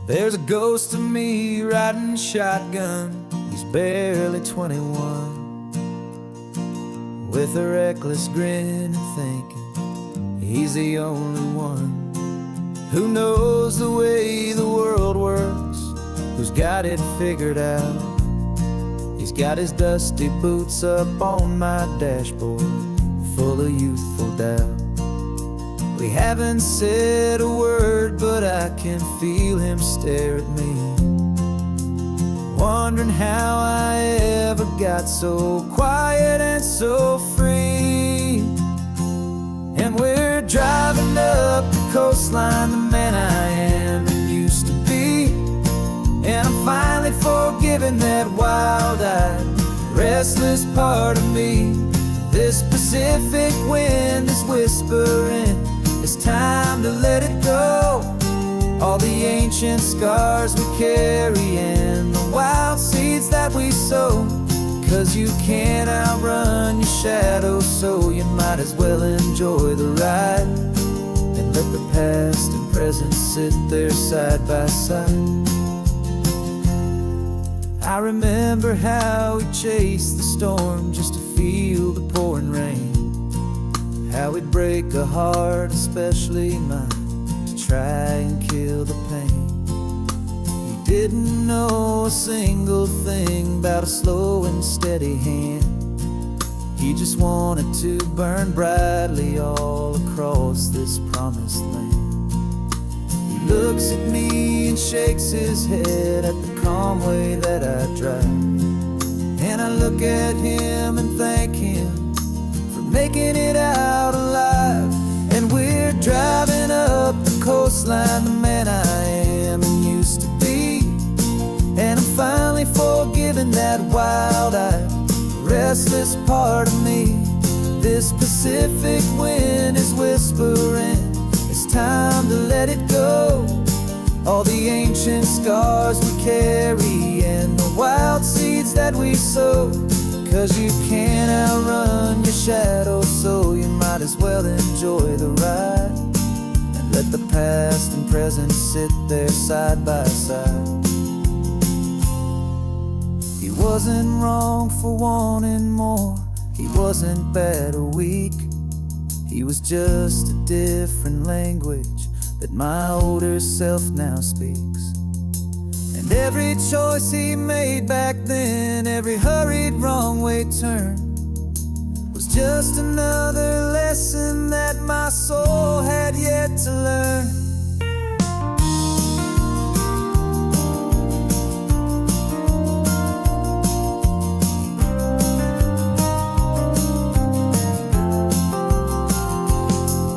There's a ghost of me riding shotgun. He's barely 21, with a reckless grin and thinking he's the only one who knows the way the world works, who's got it figured out. He's got his dusty boots up on my dashboard, full of youthful doubt. We haven't said a word, but I can feel him stare at me, wondering how I ever got so quiet and so free. And we're driving up the coastline, the man I am and used to be. And I'm finally forgiving that wild-eyed, restless part of me. This Pacific wind is whispering, it's time to let it go. All the ancient scars we carry and the wild seeds that we sow. 'Cause you can't outrun your shadow, so you might as well enjoy the ride and let the past and present sit there side by side. I remember how we chased the storm just to feel the pouring rain, how we'd break a heart, especially mine, to try and kill the pain. He didn't know a single thing about a slow and steady hand. He just wanted to burn brightly all across this promised land. He looks at me and shakes his head at the calm way that I drive, and I look at him and thank him for making it out alive. And we're driving up the coastline, the man I am and used to be. And I'm finally forgiving that wild-eyed, restless part of me. This Pacific wind is whispering, it's time to let it go. All the ancient scars we carry and the wild seeds that we sow. 'Cause you can't outrun your shadow, so you might as well enjoy the ride and let the past and present sit there side by side. He wasn't wrong for wanting more, he wasn't bad or weak. He was just a different language that my older self now speaks. And every choice he made back then, every hurried wrong way turn, was just another lesson that my soul had yet to learn.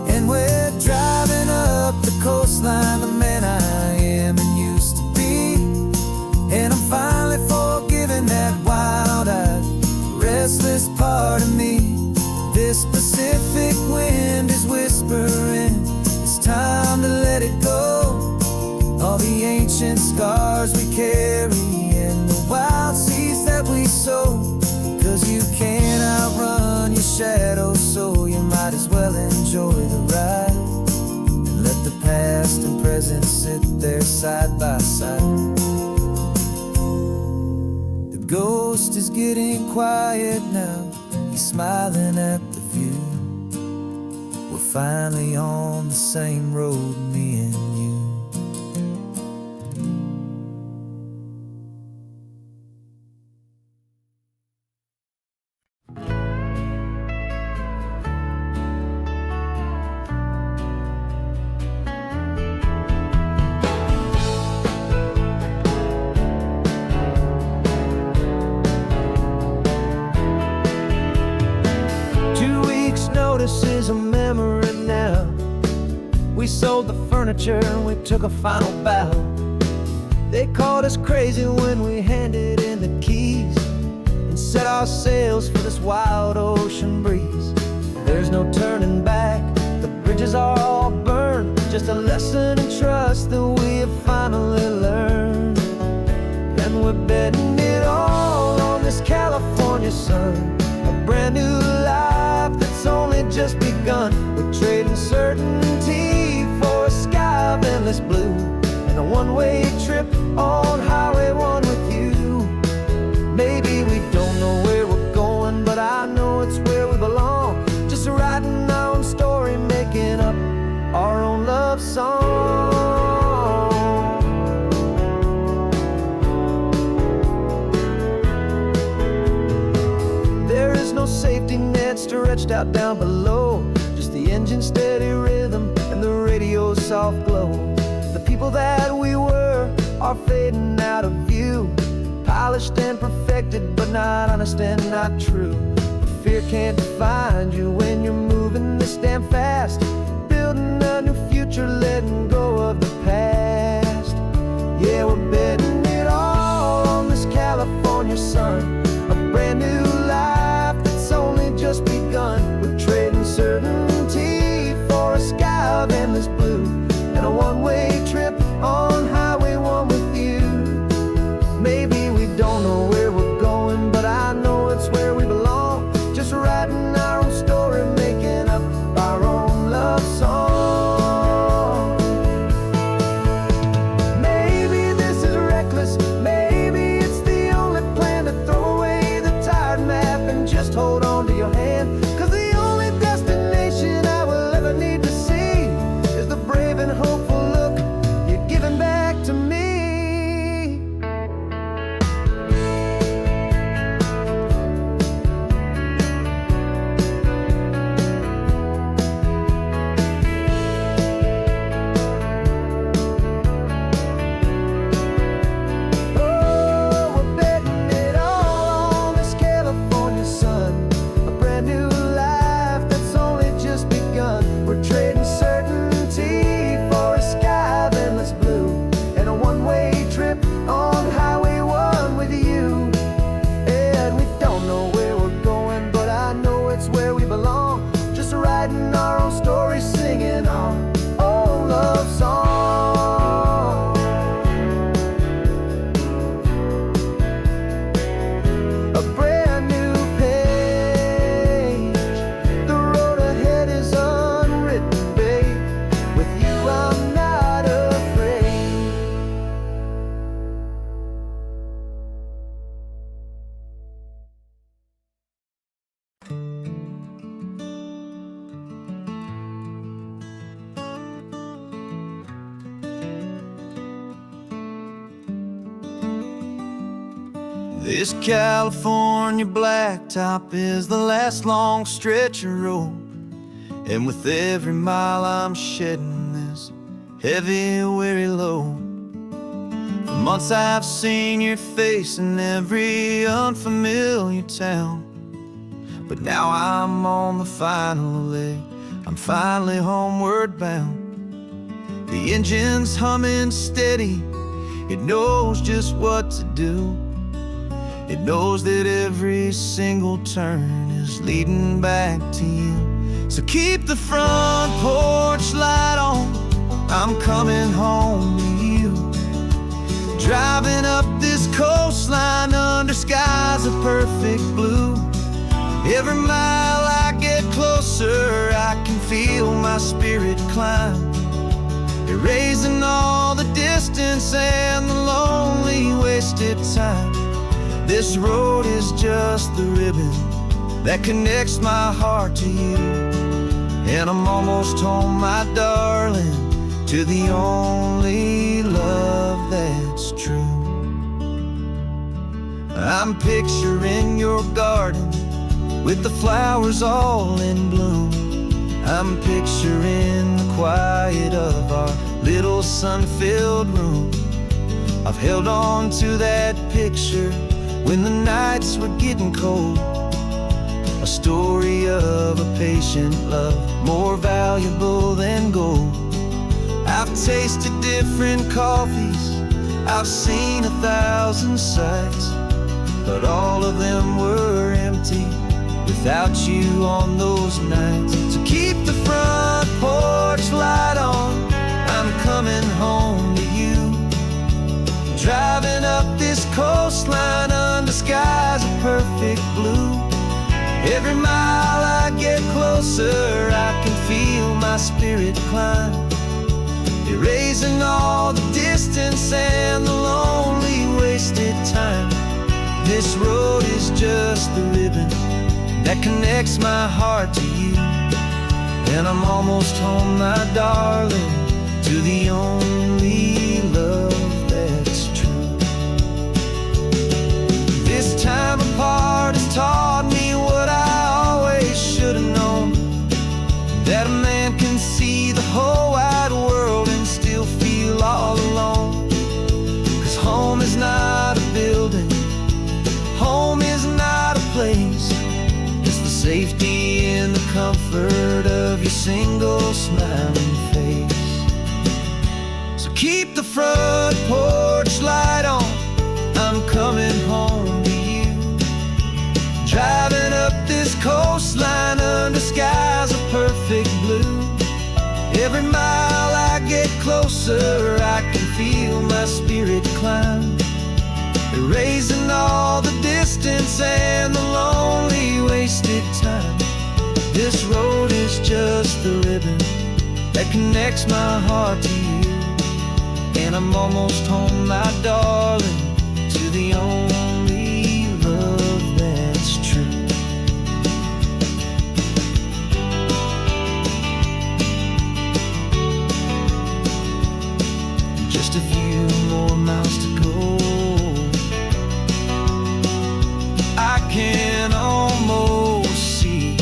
And we're driving up the coastline, the man I am and used to be. And I'm finally forgiving that wild-eyed, restless part of me. This Pacific wind is whispering, it's time to let it go. All the ancient scars we carry and the wild seeds that we sow. 'Cause you can't outrun your shadow, so you might as well enjoy the ride and let the past and present sit there side by side. The ghost is getting quiet now, he's smiling at the view. We're finally on the same road, me and you. Notice is a memory now. We sold the furniture and we took a final bow. They called us crazy when we handed in the keys and set our sails for this wild ocean breeze. There's no turning back, the bridges are all burned. Just a lesson in trust that we have finally learned. And we're betting it all on this California sun, a brand new life that's only just begun. We're trading certainty for a sky of endless blue, and a one-way trip on Highway 1 with you. Maybe we don't know where we're going, but I know it's where we belong. Just writing our own story, making up our own love song. There is no safety net stretched out down below, just the engine's steady rhythm and the radio's soft glow. The people that we were are fading out of view, polished and perfected, but not honest and not true. Fear can't define you when you're moving this damn fast, building a new future, letting go of the past. Yeah, we're betting it all on this California sun, a brand new life that's only just begun. We're trading certainty for a sky of endless blue, and a one-way trip on Highway 1 with you. Maybe we don't know where we're going, but I know it's where we belong. Just writing our own story, making up our own love song. Maybe this is reckless, maybe it's the only plan to throw away the tired map and just hold on to your hand. 'Cause the only destination I will ever need to see is the brave and hopeful look you're giving back to me. This California blacktop is the last long stretch of road, and with every mile I'm shedding this heavy, weary load. For months I've seen your face in every unfamiliar town, but now I'm on the final leg, I'm finally homeward bound. The engine's humming steady, it knows just what to do. It knows that every single turn is leading back to you. So keep the front porch light on, I'm coming home to you. Driving up this coastline under skies of perfect blue. Every mile I get closer, I can feel my spirit climb, erasing all the distance and the lonely wasted time. This road is just the ribbon that connects my heart to you, and I'm almost home, my darling, to the only love that's true. I'm picturing your garden with the flowers all in bloom. I'm picturing the quiet of our little sun-filled room. I've held on to that picture when the nights were getting cold, a story of a patient love, more valuable than gold. I've tasted different coffees, I've seen 1,000 sights, but all of them were empty without you on those nights. So keep the front porch light on, I'm coming home to you. Driving up this coastline under skies of perfect blue. Every mile I get closer, I can feel my spirit climb, erasing all the distance and the lonely wasted time. This road is just the ribbon that connects my heart to you, and I'm almost home, my darling, to the only love that's true. This time apart has taught me what I always should have known, that a man can see the whole wide world and still feel all alone. 'Cause home is not a building, home is not a place, it's the safety and the comfort of your single smiling face. So keep the front porch light on, I'm coming home to you. Driving up this coastline under skies of perfect blue. Every mile I get closer, I can feel my spirit climb, erasing all the distance and the lonely wasted time. This road is just the ribbon that connects my heart to you, and I'm almost home, my darling, to the only love that's true. Just a few more miles to go, I can almost see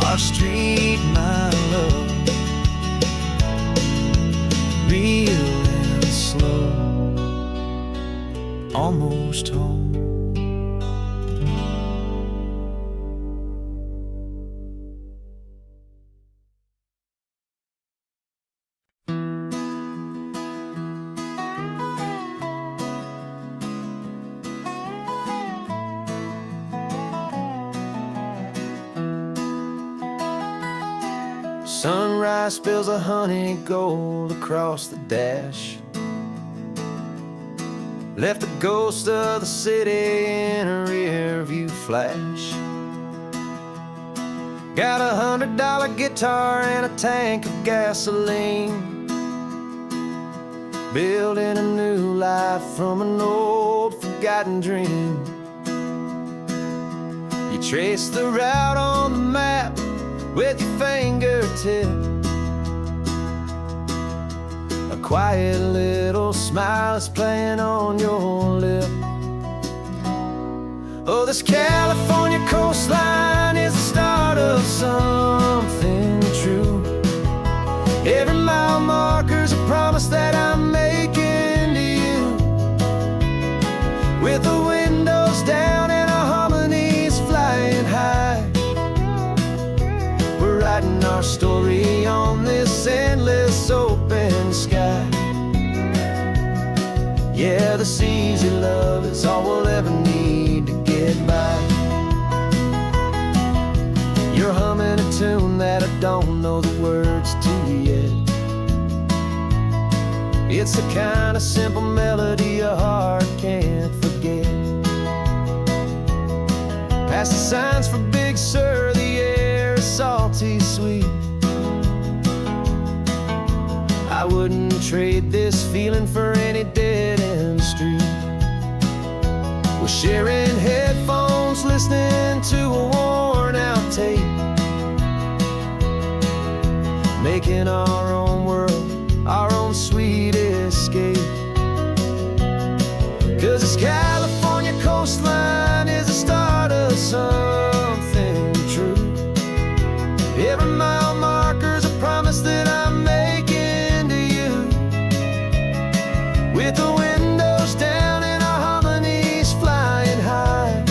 our street, my love, real and slow, almost home. Sunrise spills a honey gold across the dash, left the ghost of the city in a rear view flash. Got a $100 guitar and a tank of gasoline, building a new life from an old forgotten dream. You trace the route on the map with your fingertip, a quiet little smile is playing on your lip. Oh, this California coastline is the start of something true. Every mile marker's a promise that I'm making to you, with the windows down and our harmonies flying high. We're writing our story on this endless open sky. Yeah, this easy love is all we'll ever need to get by. You're humming a tune that I don't know the words to yet. It's the kind of simple melody your heart can't forget. Past the signs for Big Sur, the air is salty sweet. I wouldn't trade this feeling for any dead-end street. We're sharing headphones, listening to a worn-out tape, making our own world, our own sweet escape. 'Cause this California coastline is the start of something true. Every mile marker's a promise that I'm making to you, with the windows down and our harmonies flying high.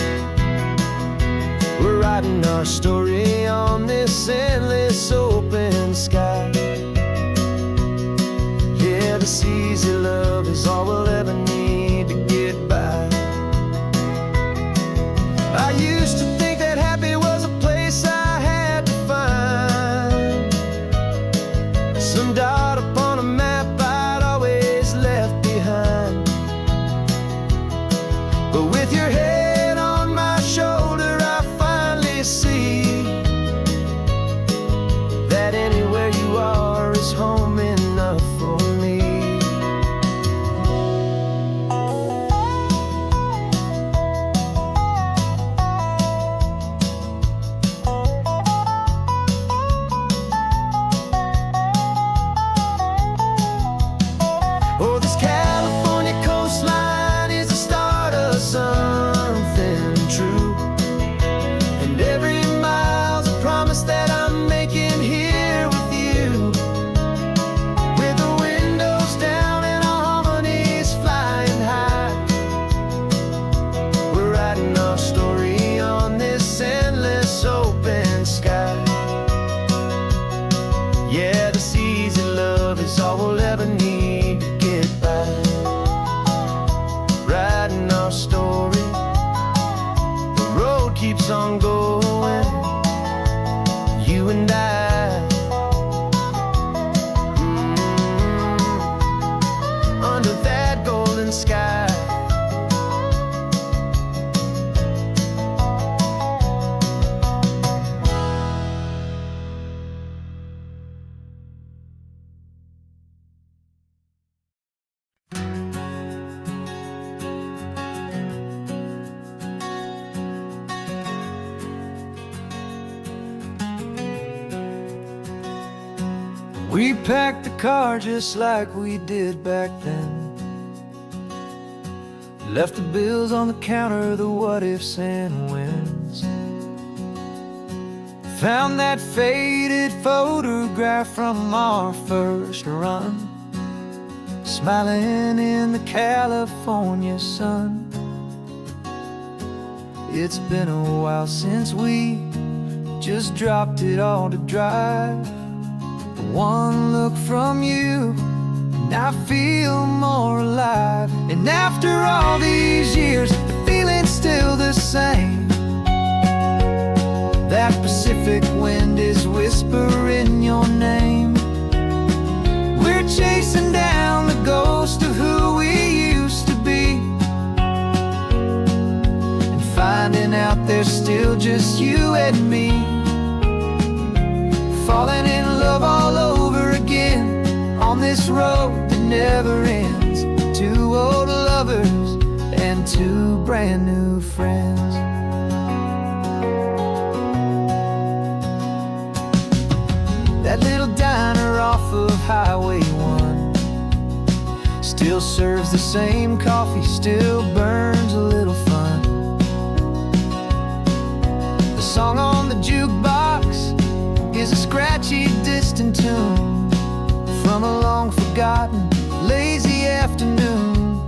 We're writing our story on this endless open sky. Yeah, this easy love is all we'll ever need to get by. I used to think that happy was a place I had to find, some dot upon a map I'd always left behind. But with your head on my shoulder, I finally see that anywhere you are is home enough for me. is all we'll ever need to get by. Writing our story, the road keeps on going, you and I. Under that golden sky. We packed the car just like we did back then. Left the bills on the counter, the what ifs and whens. Found that faded photograph from our first run, smiling in the California sun. It's been a while since we just dropped it all to drive. One look from you and I feel more alive. And after all these years, the feeling's still the same. That Pacific wind is whispering your name. We're chasing down the ghost of who we used to be, and finding out there's still just you and me. Falling in love all over again on this road that never ends. Two old lovers and two brand new friends. That little diner off of Highway 1 still serves the same coffee, still burns a little fun. The song on the jukebox is a scratchy, distant tune from a long-forgotten, lazy afternoon.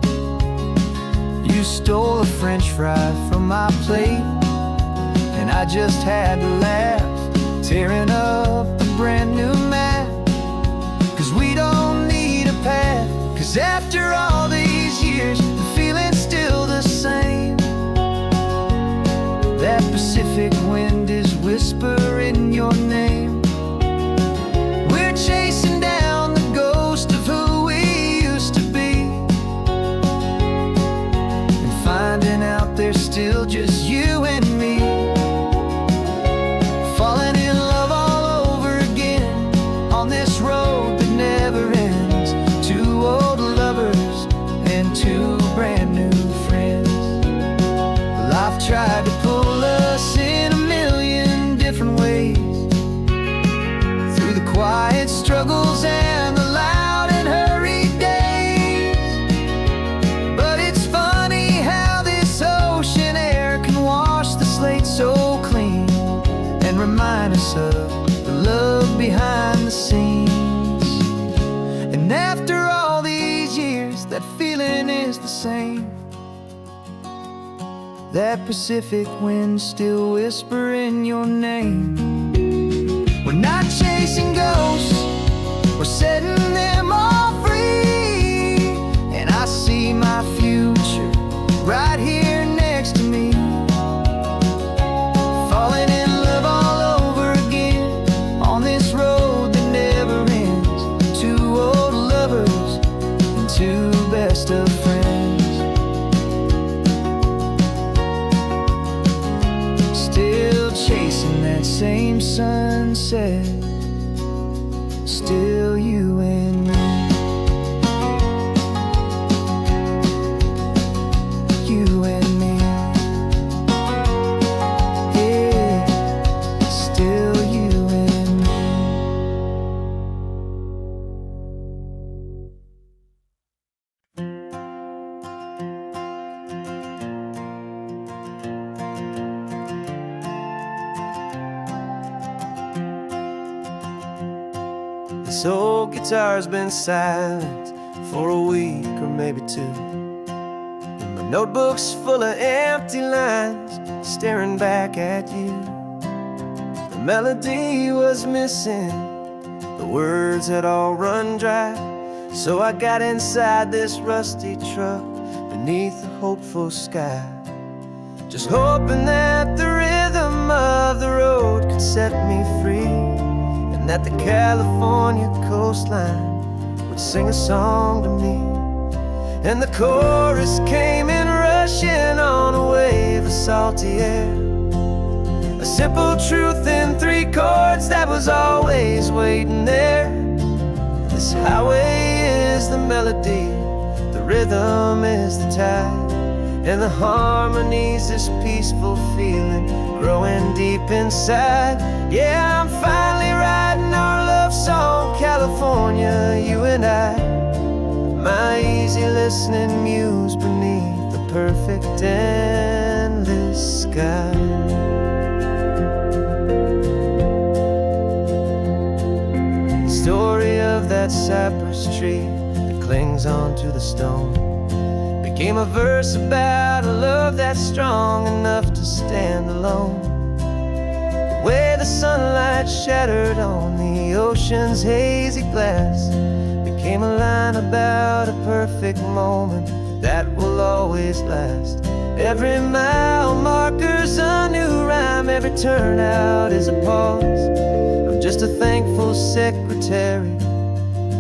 You stole a French fry from my plate, and I just had to laugh, tearing up a brand new map. 'Cause we don't need a path, 'cause after all these years, the feeling's still the same. That Pacific wind is whispering your name. We're chasing down the ghost of who we used to be, and finding out there's still just you and me. Falling in love all over again on this road that never ends. Two old lovers and two brand new friends. Life tried to pull us in a million different ways, through the quiet struggles and the loud and hurried days. But it's funny how this ocean air can wash the slate so clean, and remind us of the love behind the scenes. And after all these years, that feeling is the same. That Pacific wind still whispering your name. We're not chasing ghosts, we're setting them all free. And I see my future right here next to me. Falling in love all over again on this road that never ends. Two old lovers and two best of friends. Still chasing that same sunset, still you and me. You and me. Yeah, still you and me. This old guitar's been silent for a week or maybe two, and my notebook's full of empty lines staring back at you. The melody was missing, The words had all run dry, so I got inside this rusty truck beneath the hopeful sky, just hoping that the rhythm of the road could set me free, and that the California coastline would sing a song to me. And the chorus came in rushing on a wave of salty air, a simple truth in 3 chords that was always waiting there. This highway is the melody, the rhythm is the tide, and the harmony's this peaceful feeling growing deep inside. Yeah, I'm finally writing our love song, California, you and I, my easy listening muse beneath the perfect endless sky. The story of that cypress tree that clings onto the stone became a verse about a love that's strong enough to stand alone. The way the sunlight shattered on the ocean's hazy glass became a line about a perfect moment that will always last. Every mile marker's a new rhyme, every turnout is a pause. I'm just a thankful secretary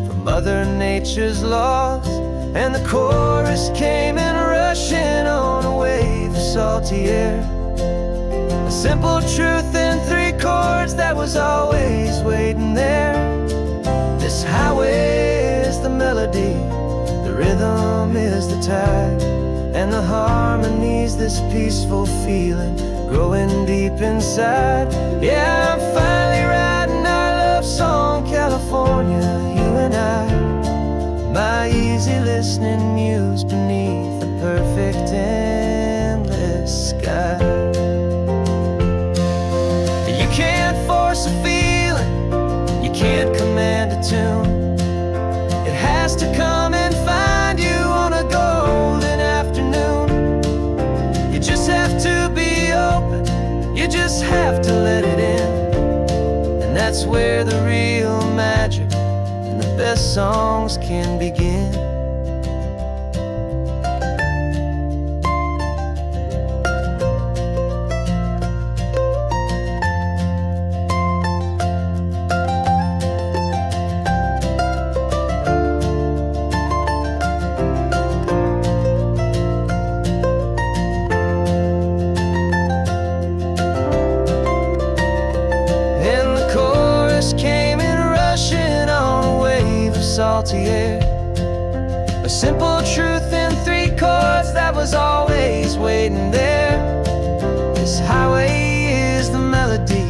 for Mother Nature's laws. And the chorus came in rushing on a wave of salty air, a simple truth in 3 chords that was always waiting there. This highway is the melody, the rhythm is the tide, and the harmony's this peaceful feeling growing deep inside. Yeah, I'm finally writing our love song, California, you and I, my easy listening muse beneath the perfect endless sky. You can't force a feeling, you can't command a tune. It has to come and find you on a golden afternoon. You just have to be open, you just have to let it in, and that's where the real magic and the best songs can begin. Salty air, a simple truth in 3 chords that was always waiting there. This highway is the melody,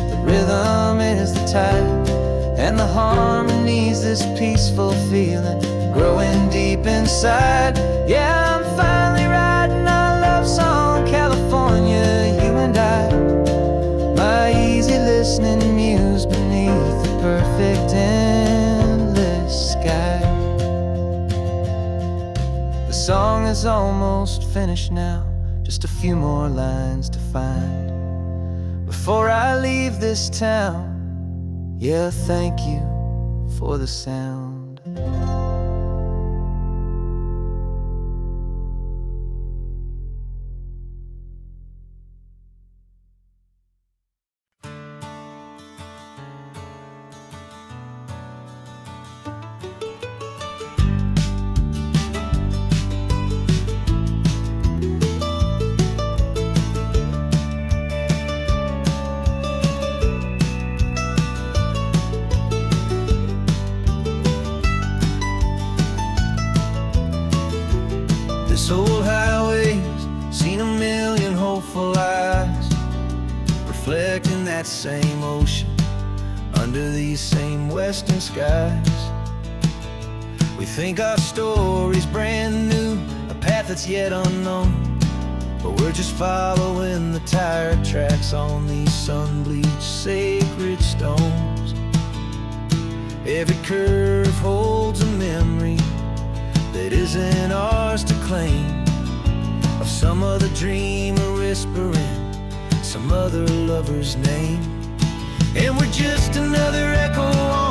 the rhythm is the tide, and the harmony's this peaceful feeling growing deep inside. Yeah, I'm finally writing our love song, California, you and I, my easy listening muse beneath the perfect endless sky. The song is almost finished now, just a few more lines to find before I leave this town. Yeah, thank you for the sound. This old highway's seen a million hopeful eyes, reflecting that same ocean under these same western skies. We think our story's brand new, a path that's yet unknown, but we're just following the tire tracks on these sun-bleached sacred stones. Every curve holds a memory that isn't ours to claim, of some other dreamer whispering some other lover's name. And we're just another echo on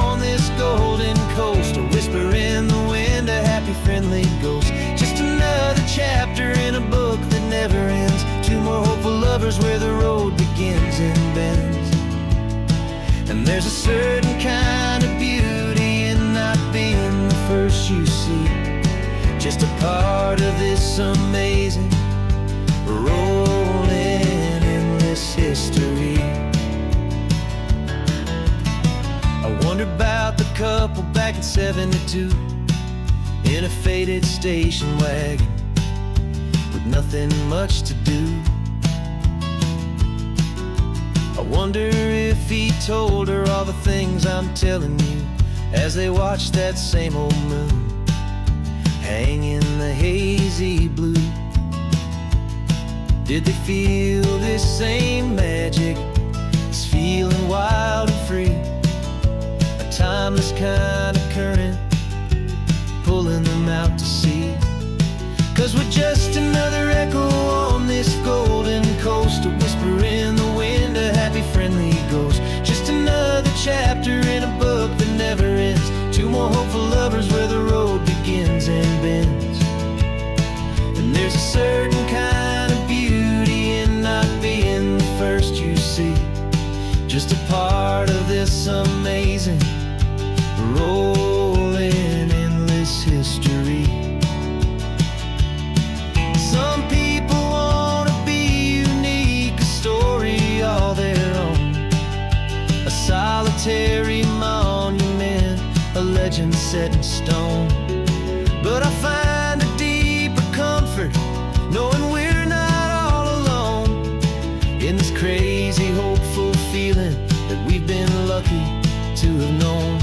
this amazing, rolling endless history. I wonder about the couple back in '72 in a faded station wagon with nothing much to do. I wonder if he told her all the things I'm telling you as they watched that same old moon hang in the hazy blue. Did they feel this same magic, this feeling wild and free, a timeless kind of current pulling them out to sea? 'Cause we're just another echo on this golden coast, a whisper in the wind, a happy friendly ghost. Just another chapter in a book that never ends, two more hopeful lovers where the road begins and bends. And there's a certain kind of beauty in not being the first you see, just a part of this amazing, rolling endless history. Some people want to be unique, a story all their own, a solitary monument, a legend set in stone. But I find a deeper comfort knowing we're not all alone in this crazy, hopeful feeling that we've been lucky to have known.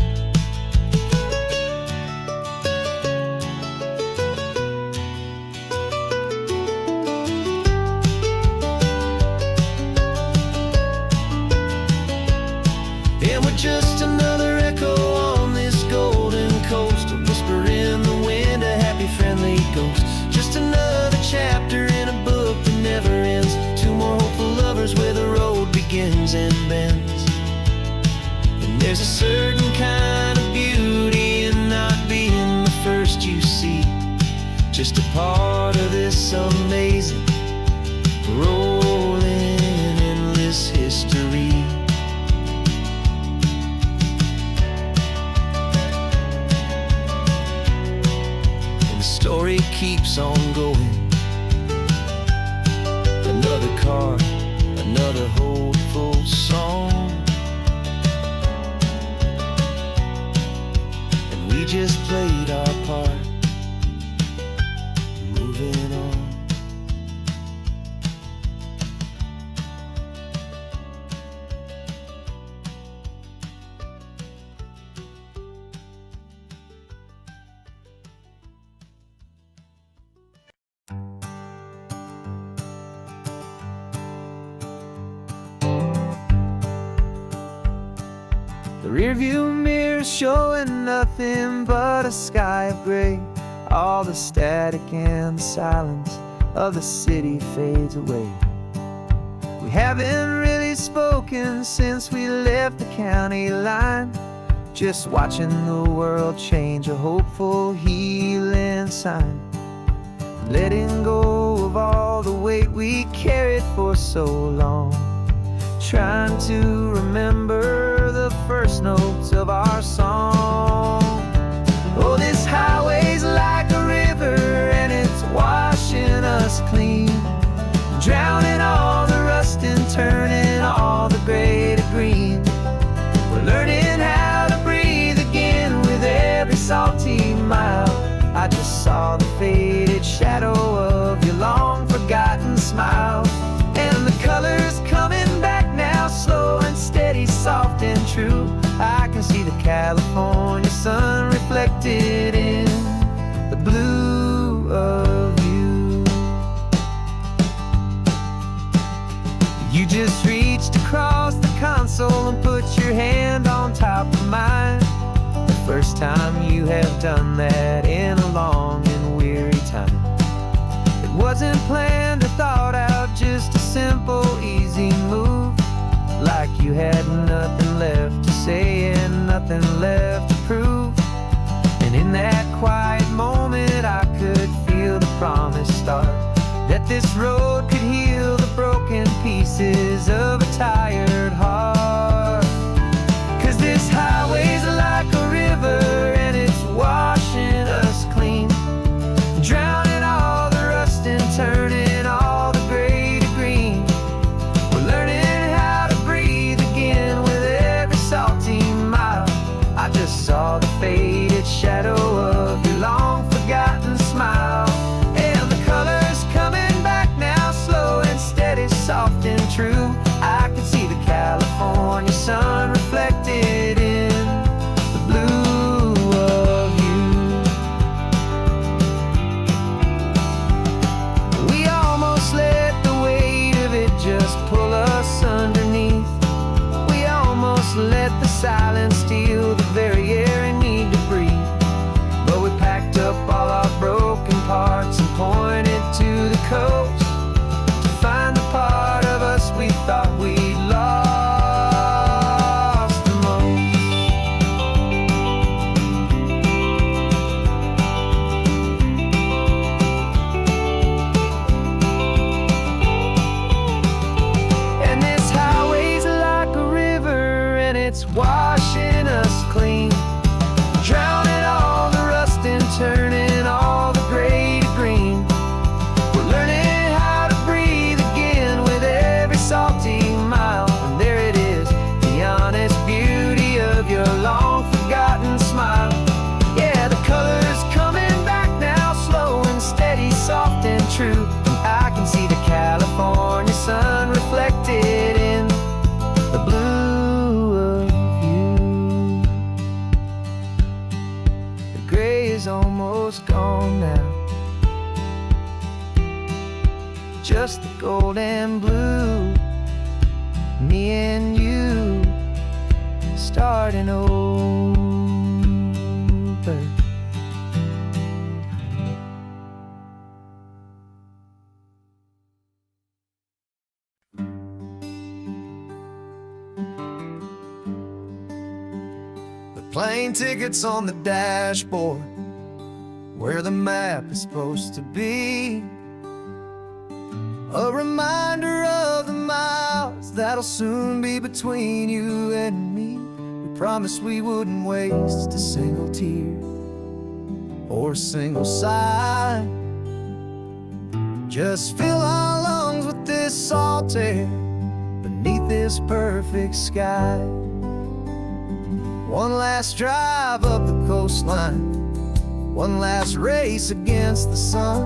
And we're just another echo on this golden coast, a whisper in the wind, a happy friendly ghost. Just another chapter in a book that never ends, two more hopeful lovers where the road begins and bends. And there's a certain kind of beauty in not being the first you see, just a part of this amazing, rolling endless history. Story keeps on going. Another car, another hopeful song, and we just played our part, moving on. The rearview mirror showing nothing but a sky of gray. All the static and the silence of the city fades away. We haven't really spoken since we left the county line, just watching the world change, a hopeful healing sign. Letting go of all the weight we carried for so long, trying to remember the first notes of our song. Oh, this highway's like a river and it's washing us clean, drowning all the rust and turning all the gray to green. We're learning how to breathe again with every salty mile. I just saw the faded shadow of your long forgotten smile, and the colors coming back now, slow and steady, soft and true. I can see the California sun reflected in the blue of you. You just reached across the console and put your hand on top of mine. The first time you have done that in a long and weary time. It wasn't planned or thought out, just a simple, easy move, like you had nothing left to say and nothing left to prove. And in that quiet moment I could feel the promise start, that this road could heal the broken pieces of a tired heart. 'Cause this highway's like a river and it's washing us clean, drowning all the rust saw the faded shadow of your long forgotten smile. And the colors coming back now, slow and steady, soft and true. I can see the California sun reflected in the blue of you. We almost let the weight of it just pull us underneath. We almost let the silence steal the very air I need to breathe. But we packed up all our broken parts and pointed to the coast to find the part of us we thought we'd lost the most. And this highway's like a river, and it's washing us clean, drowning all the rust and turning all the gray to green. We're learning how to breathe again with every salty mile. And there it is, the honest beauty of your long forgotten smile. Yeah, the colors coming back now, slow and steady, soft and true. And I can see the California sun reflected in the blue of you. The gray is almost gone now, just the gold and blue. Me and you starting over. The plane tickets on the dashboard, where the map is supposed to be. A reminder of the miles that'll soon be between you and me. We promised we wouldn't waste a single tear or a single sigh. Just fill our lungs with this salt air beneath this perfect sky. One last drive up the coastline, one last race against the sun,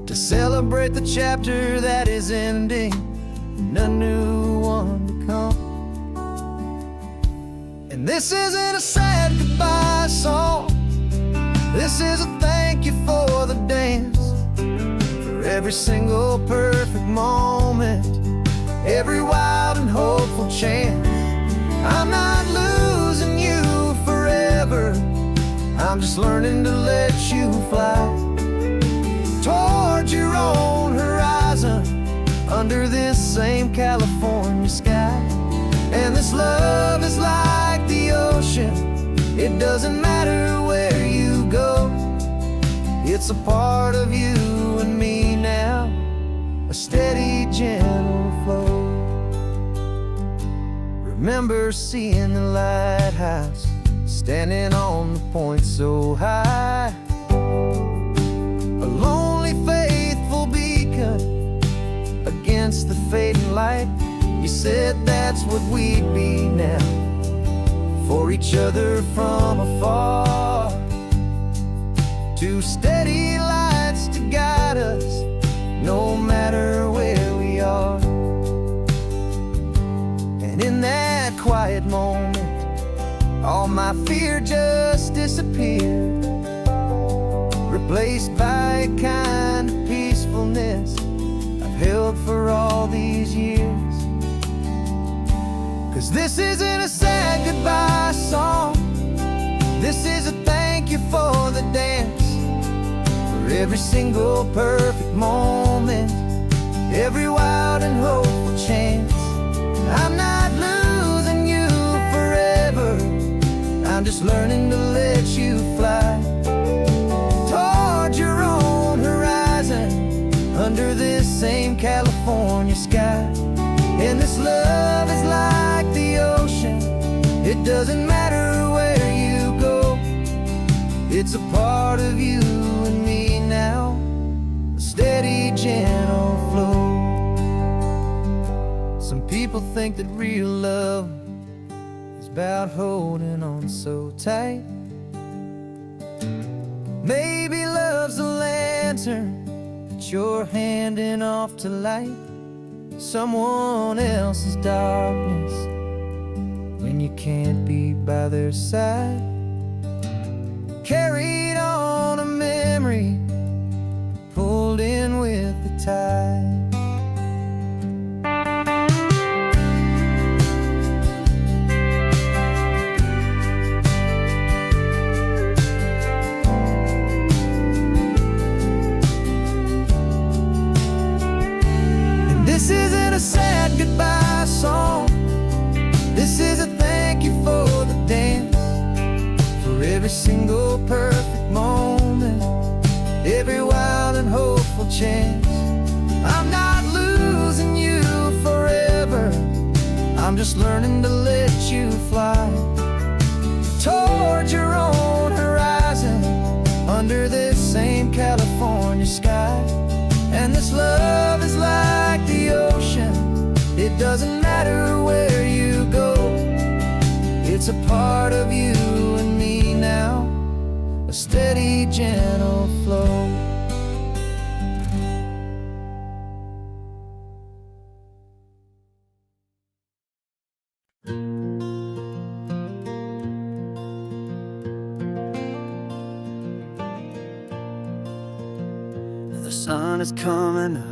to celebrate the chapter that is ending and a new one to come. And this isn't a sad goodbye song, this is a thank you for the dance, for every single perfect moment, every wild and hopeful chance. I'm not losing you forever, I'm just learning to let you fly towards your own horizon, under this same California sky. And this love is like the ocean, it doesn't matter where you go, it's a part of you and me now, a steady, gentle flow. Remember seeing the lighthouse, standing on the point so high, a lonely, faithful beacon against the fading light. You said that's what we'd be now, for each other from afar. Two steady lights to guide us, no matter where we are. And in that quiet moment, all my fear just disappeared, replaced by a kind of peacefulness I've held for all these years. 'Cause this isn't a sad goodbye song, this is a thank you for the dance, for every single perfect moment, every wild and hopeful chance. I'm not losing you forever, I'm just learning to let you fly towards your own horizon, under this same California sky. And this love is like the ocean, it doesn't matter where you go, it's a part of you and me now, a steady, gentle flow. Some people think that real love is about holding on so tight. Maybe love's a lantern that you're handing off to light someone else's darkness when you can't be by their side. Carried on a memory, pulled in with the tide. This isn't a sad goodbye song. This is a thank you for the dance, for every single perfect moment, every wild and hopeful chance. I'm not losing you forever, I'm just learning to let you fly toward your own horizon, under this same California sky. And this love is like the ocean, it doesn't matter where you go, it's a part of you and me now, a steady, gentle flow. The sun is coming up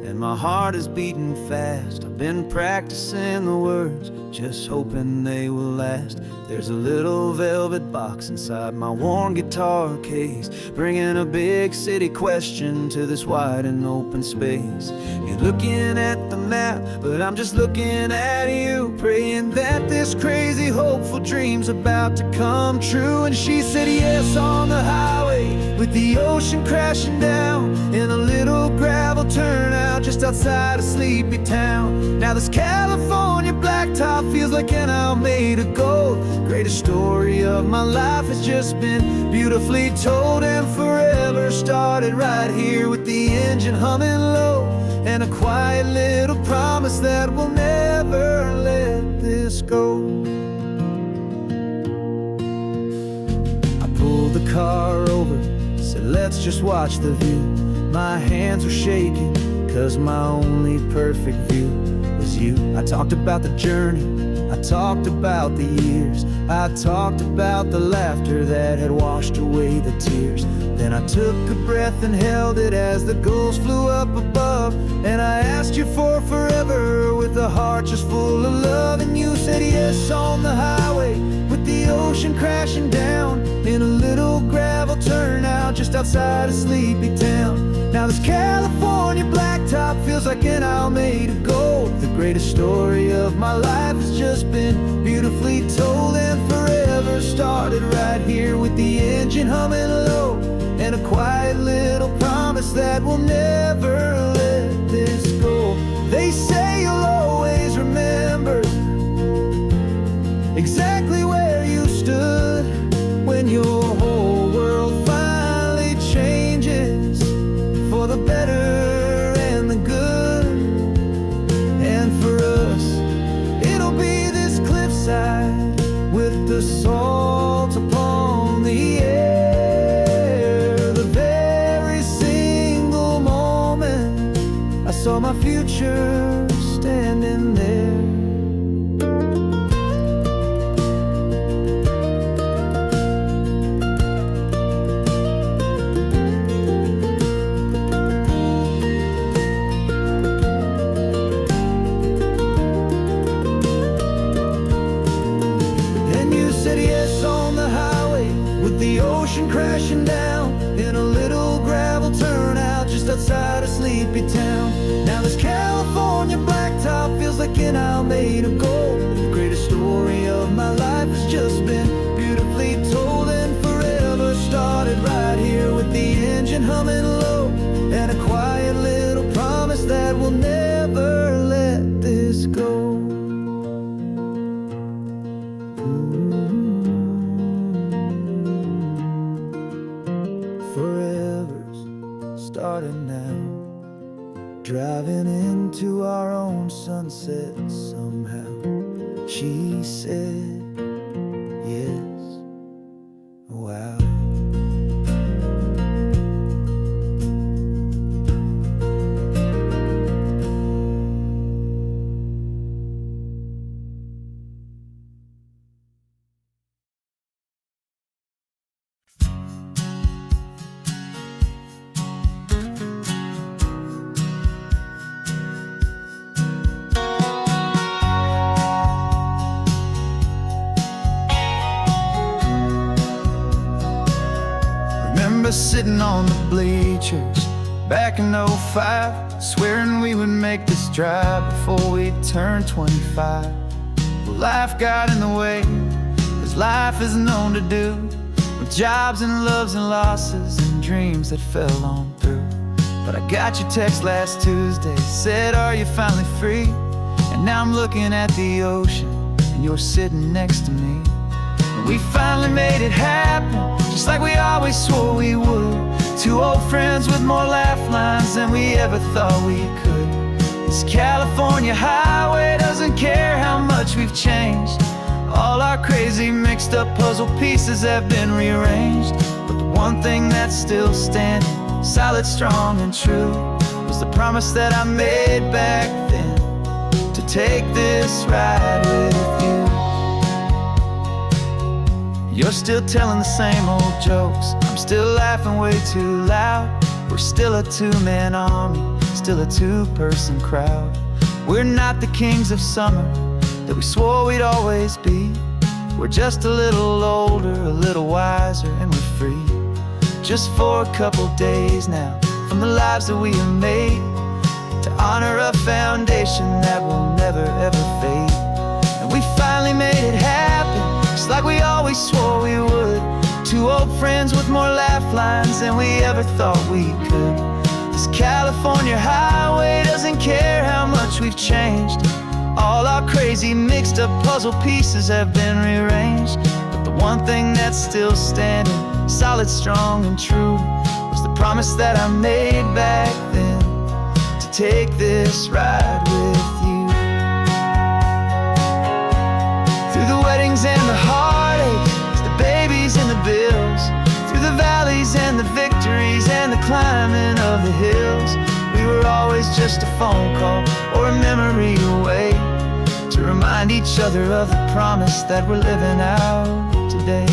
and my heart is beating fast. I've been practicing the words, just hoping they will last. There's a little velvet box inside my worn guitar case, bringing a big city question to this wide and open space. You're looking at the map, but I'm just looking at you, praying that this crazy hopeful dream's about to come true. And she said yes on the highway, with the ocean crashing down, in a little gravel turnout just outside a sleepy town. Now this California blacktop feels like an owl made of gold. Greatest story of my life has just been beautifully told, and forever started right here with the engine humming low, and a quiet little promise that we'll never let this go. I pulled the car over, said let's just watch the view. My hands were shaking, cause my only perfect view was you. I talked about the journey, I talked about the years, I talked about the laughter that had washed away the tears. Then I took a breath and held it as the gulls flew up above, and I asked you for forever with a heart just full of love. And you said yes on the highway, with the ocean crashing down, in a little gravel turnout just outside a sleepy town. Now this California blacktop feels like an owl made of gold. The greatest story of my life has just been beautifully told, and forever started right here with the engine humming low, and a quiet little promise that we'll never let this go. They say you'll always remember exactly where you stood when your whole world finally changes for the better and the good. And for us, it'll be this cliffside with the salt upon the air. The very single moment I saw my future standing there. The ocean crashing down, in a little gravel turnout just outside a sleepy town. Now this California blacktop feels like an owl made of gold. The greatest story of my life has just been beautifully told, and forever started right here with the engine humming low, and a quiet little promise that we'll never let this go. Forever's starting now, driving into our own sunset somehow. remember sitting on the bleachers back in '05, swearing we would make this drive before we turned 25. Well, life got in the way, as life is known to do, with jobs and loves and losses and dreams that fell on through. But I got your text last Tuesday, said, are you finally free? And now I'm looking at the ocean, and you're sitting next to me. And we finally made it happen, just like we always swore we would. Two old friends with more laugh lines than we ever thought we could. This California highway doesn't care how much we've changed. All our crazy mixed up puzzle pieces have been rearranged. But the one thing that's still standing, solid, strong, and true, was the promise that I made back then, to take this ride with you. You're still telling the same old jokes, I'm still laughing way too loud. We're still a two-man army, still a two-person crowd. We're not the kings of summer that we swore we'd always be. We're just a little older, a little wiser, and we're free. Just for a couple days now, from the lives that we have made, to honor a foundation that will never ever fade. And we finally made it happen, just like we always swore we would. Two old friends with more laugh lines than we ever thought we could. This California highway doesn't care how much we've changed. All our crazy mixed up puzzle pieces have been rearranged. But the one thing that's still standing, solid, strong, and true, was the promise that I made back then, to take this ride with you. Through the weddings and the heartaches, the babies and the bills, through the valleys and the victories and the climbing of the hills, we were always just a phone call or a memory away, to remind each other of the promise that we're living out today.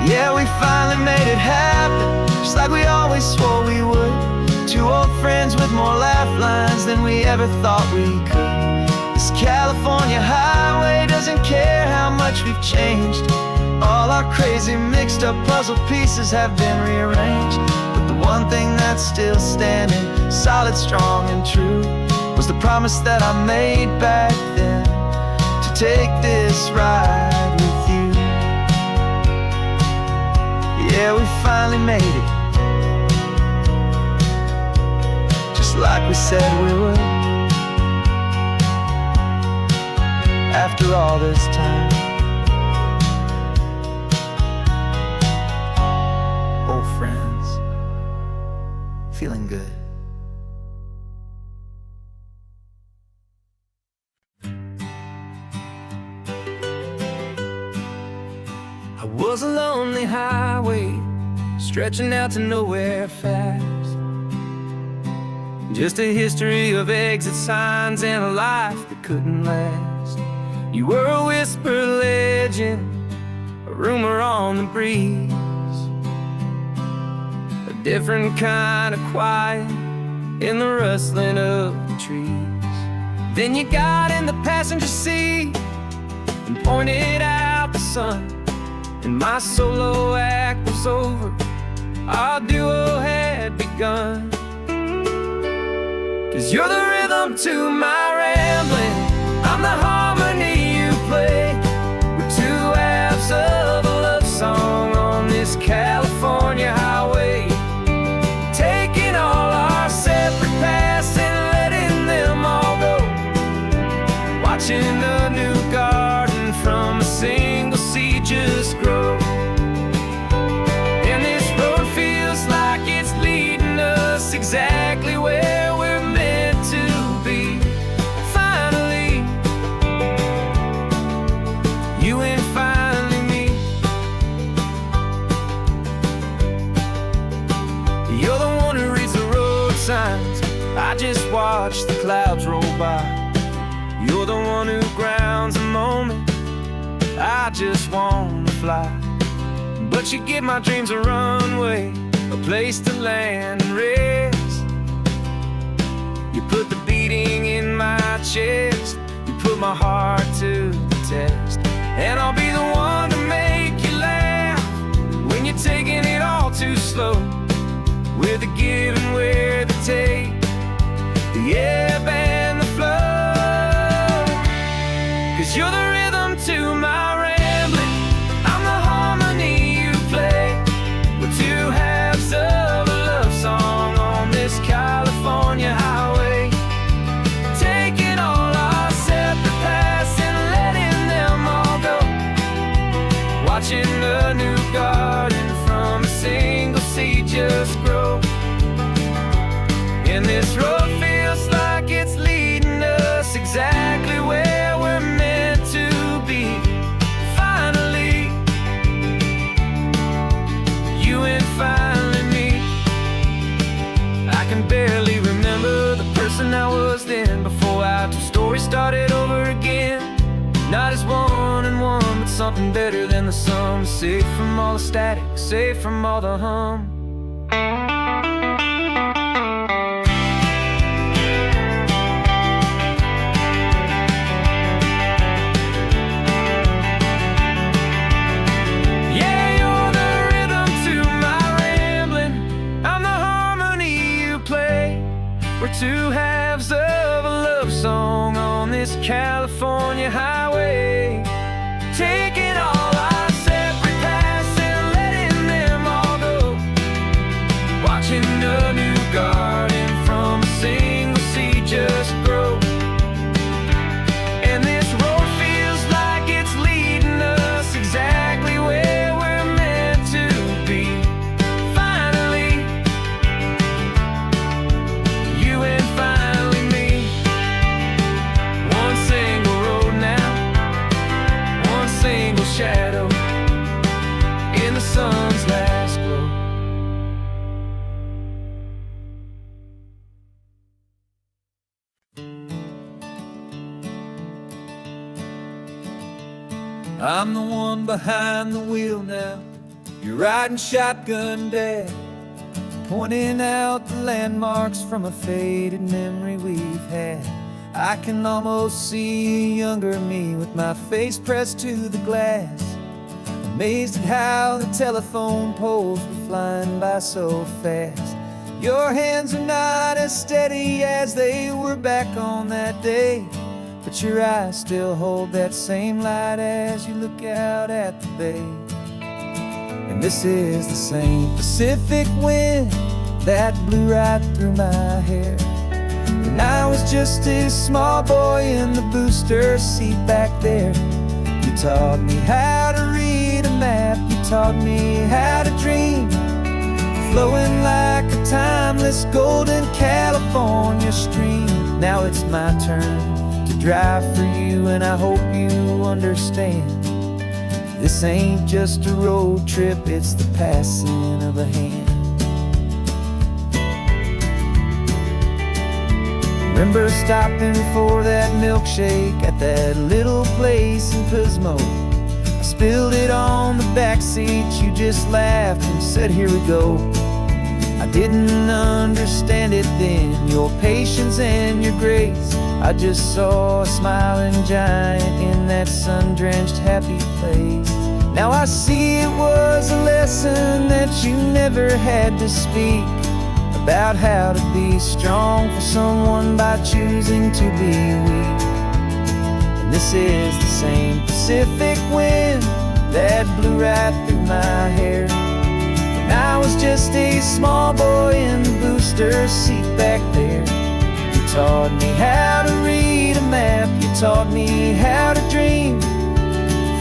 Yeah, we finally made it happen, just like we always swore we would. Two old friends with more laugh lines than we ever thought we could. This California highway doesn't care how much we've changed. All our crazy mixed up puzzle pieces have been rearranged. But the one thing that's still standing, solid, strong, and true, was the promise that I made back then, to take this ride with you. Yeah, we finally made it, just like we said we would. After all this time, old friends, feeling good. I was a lonely highway, stretching out to nowhere fast. Just a history of exit signs and a life that couldn't last. You were a whisper legend, a rumor on the breeze, a different kind of quiet in the rustling of the trees. Then you got in the passenger seat and pointed out the sun, and my solo act was over, our duo had begun. 'Cause you're the rhythm to my rambling, I'm the harmony you play. We're two halves of a love song on this California highway, taking all our separate paths and letting them all go, watching a new garden from a single seed just grow. And this road feels like it's leading us exactly where we're meant to be. Finally, you and finally me. You're the one who reads the road signs, I just watch the clouds roll by. You're the one who grounds a moment, I just wanna fly. but you give my dreams a runway, a place to land and rest. You put the beating in my chest, you put my heart to the test. And I'll be the one to make you laugh when you're taking it all too slow. With the give and with the take, the ebb and the flow. 'Cause you're the rhythm to my rambling, I'm the harmony you play. We're two halves of a love song on this California highway, taking all our separate paths and letting them all go. Watching a new garden from a single seed just grow. And this road feels like it's leading us exactly where we're meant to be. Finally, you and finally me. I can barely remember the person I was then, before our two stories started over again. Not as one and one, but something better than the sum. Safe from all the static, safe from all the hum. We're two halves of a love song on this California highway, taking all our separate paths and letting them all go. Watching a new garden from a single seed just grow. And this road feels like it's leading us exactly where we're meant to be. Finally, you and finally me. One single road now, one single shadow in the sun's last glow. I'm the one behind the wheel now, you're riding shotgun, Dad, pointing out the landmarks from a faded memory we've had. I can almost see a younger me with my face pressed to the glass, amazed at how the telephone poles were flying by so fast. Your hands are not as steady as they were back on that day, but your eyes still hold that same light as you look out at the bay. And this is the same Pacific wind that blew right through my hair. And I was just a small boy in the booster seat back there. You taught me how to read a map, you taught me how to dream, flowing like a timeless golden California stream. Now it's my turn to drive for you, and I hope you understand. This ain't just a road trip, it's the passing of a hand. Remember stopping for that milkshake at that little place in Pismo? I spilled it on the back seat, you just laughed and said, here we go. I didn't understand it then, your patience and your grace. I just saw a smiling giant in that sun-drenched happy place. Now I see it was a lesson that you never had to speak, about how to be strong for someone by choosing to be weak. And this is the same Pacific wind that blew right through my hair. When I was just a small boy in the booster seat back there. You taught me how to read a map, you taught me how to dream,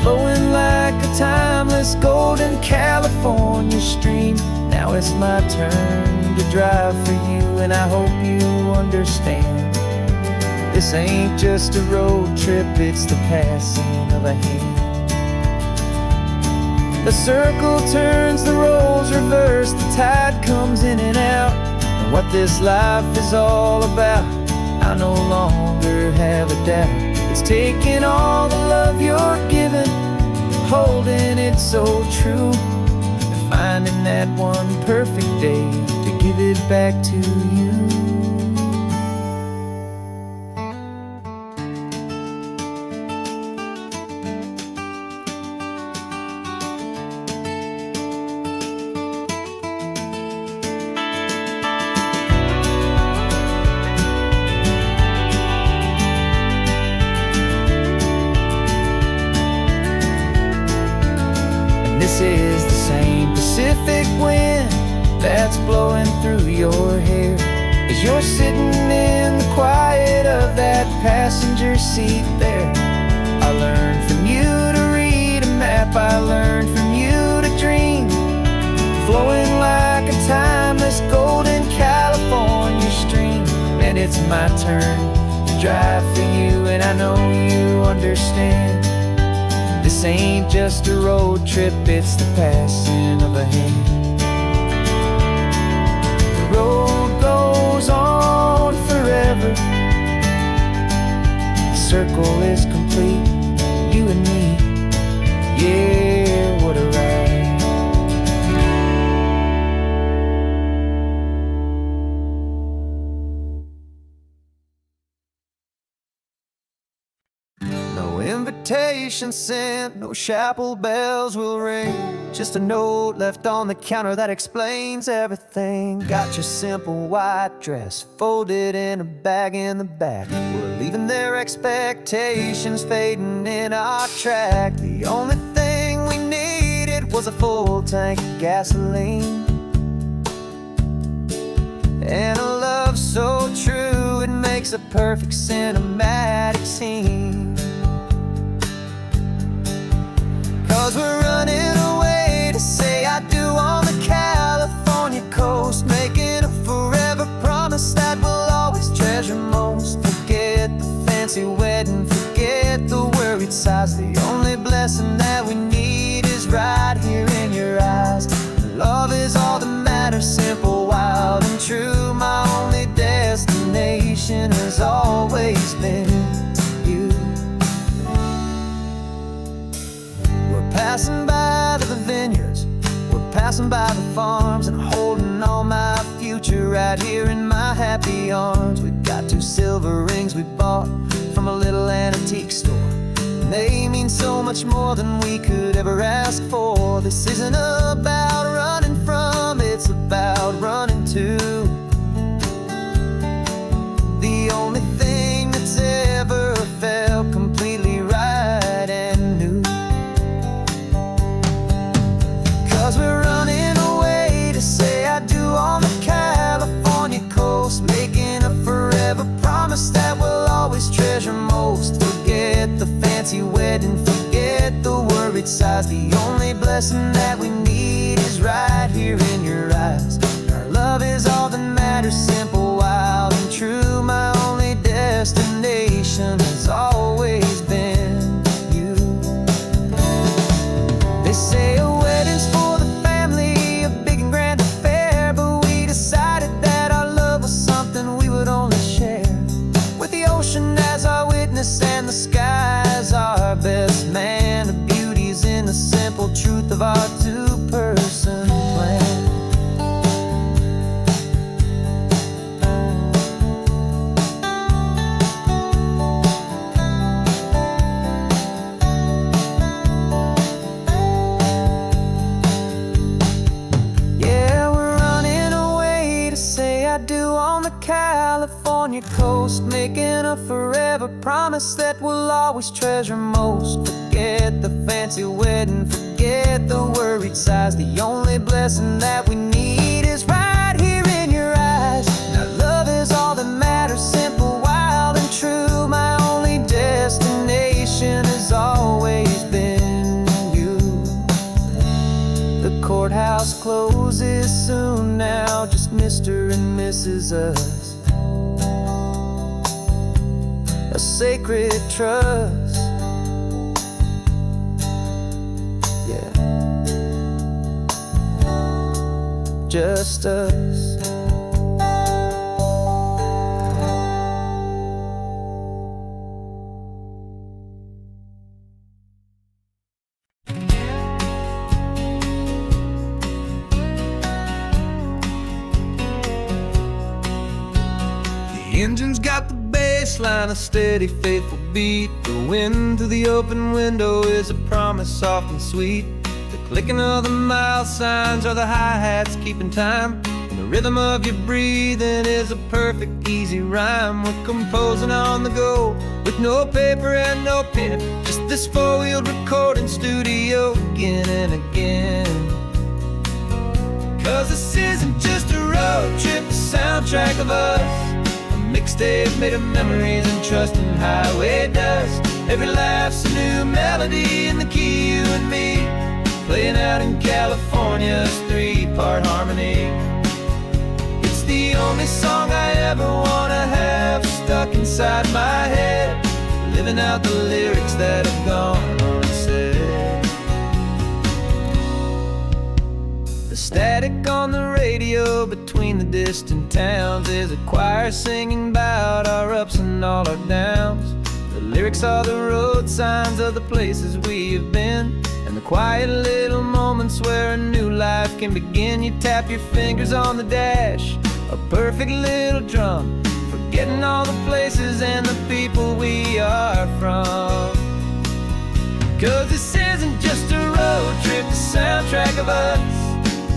flowing like a timeless golden California stream. Now it's my turn to drive for you, and I hope you understand. This ain't just a road trip, it's the passing of a hand. The circle turns, the roles reverse, the tide comes in and out. And what this life is all about, I no longer have a doubt. It's taking all the love you're giving, holding it so true, finding that one perfect day to give it back to you. This is the same Pacific wind that's blowing through your hair as you're sitting in the quiet of that passenger seat there. I learned from you to read a map, I learned from you to dream, flowing like a timeless golden California stream. And it's my turn to drive for you, and I know you understand. This ain't just a road trip, it's the passing of a hand. The road goes on forever. The circle is complete, you and me. Yeah, what a ride. No invitation sent, no chapel bells will ring, just a note left on the counter that explains everything. Got your simple white dress folded in a bag in the back. We're leaving their expectations fading in our track. The only thing we needed was a full tank of gasoline, and a love so true it makes a perfect cinematic scene. 'Cause we're running away to say I do on the California coast, making a forever promise that we'll always treasure most. Forget the fancy wedding, forget the worried sighs. The only blessing that we need is right here in your eyes. Love is all that matters, simple, wild, and true. My only destination has always been you. We're passing by the vineyards, we're passing by the farms, and holding all my future right here in my happy arms. We've got 2 silver rings we bought from a little antique store, and they mean so much more than we could ever ask for. This isn't about running from, it's about running to the only thing that's ever felt completely right and new. 'Cause we're running away to say I do on the California coast, making a forever promise that we'll always treasure most. Forget the fancy wedding, forget the worried sighs. The only blessing that we need is right here in your eyes. Our love is all that matters, simple, wild, and true. My only destination has always been you. They say a wedding's for the family, a big and grand affair, but we decided that our love was something we would only share with the ocean as our witness and the sky as our best man. The beauty's in the simple truth of our 2-person plan. Yeah, we're running away to say I do on the California coast, making a forever promise that we'll always treasure most. Forget the fancy wedding, forget the worried sighs. The only blessing that we need is right here in your eyes. Now love is all that matters, simple, wild, and true. My only destination has always been you. The courthouse closes soon now, just Mr. and Mrs. Us. A sacred trust, yeah, just us. engine's got the bass line, a steady, faithful beat. The wind through the open window is a promise soft and sweet. The clicking of the mile signs are the hi-hats keeping time. And the rhythm of your breathing is a perfect, easy rhyme. We're composing on the go with no paper and no pen, just this four-wheeled recording studio again and again. 'Cause this isn't just a road trip, the soundtrack of us. A mixtape made of memories and trust in highway dust. Every laugh's a new melody in the key, you and me, playing out in California's three-part harmony. It's the only song I ever wanna have stuck inside my head, living out the lyrics that have gone unsaid. The static on the radio between the distant towns is a choir singing about our ups and all our downs. The lyrics are the road signs of the places we have been, and the quiet little moments where a new life can begin. You tap your fingers on the dash, a perfect little drum, forgetting all the places and the people we are from. 'Cause this isn't just a road trip, the soundtrack of us.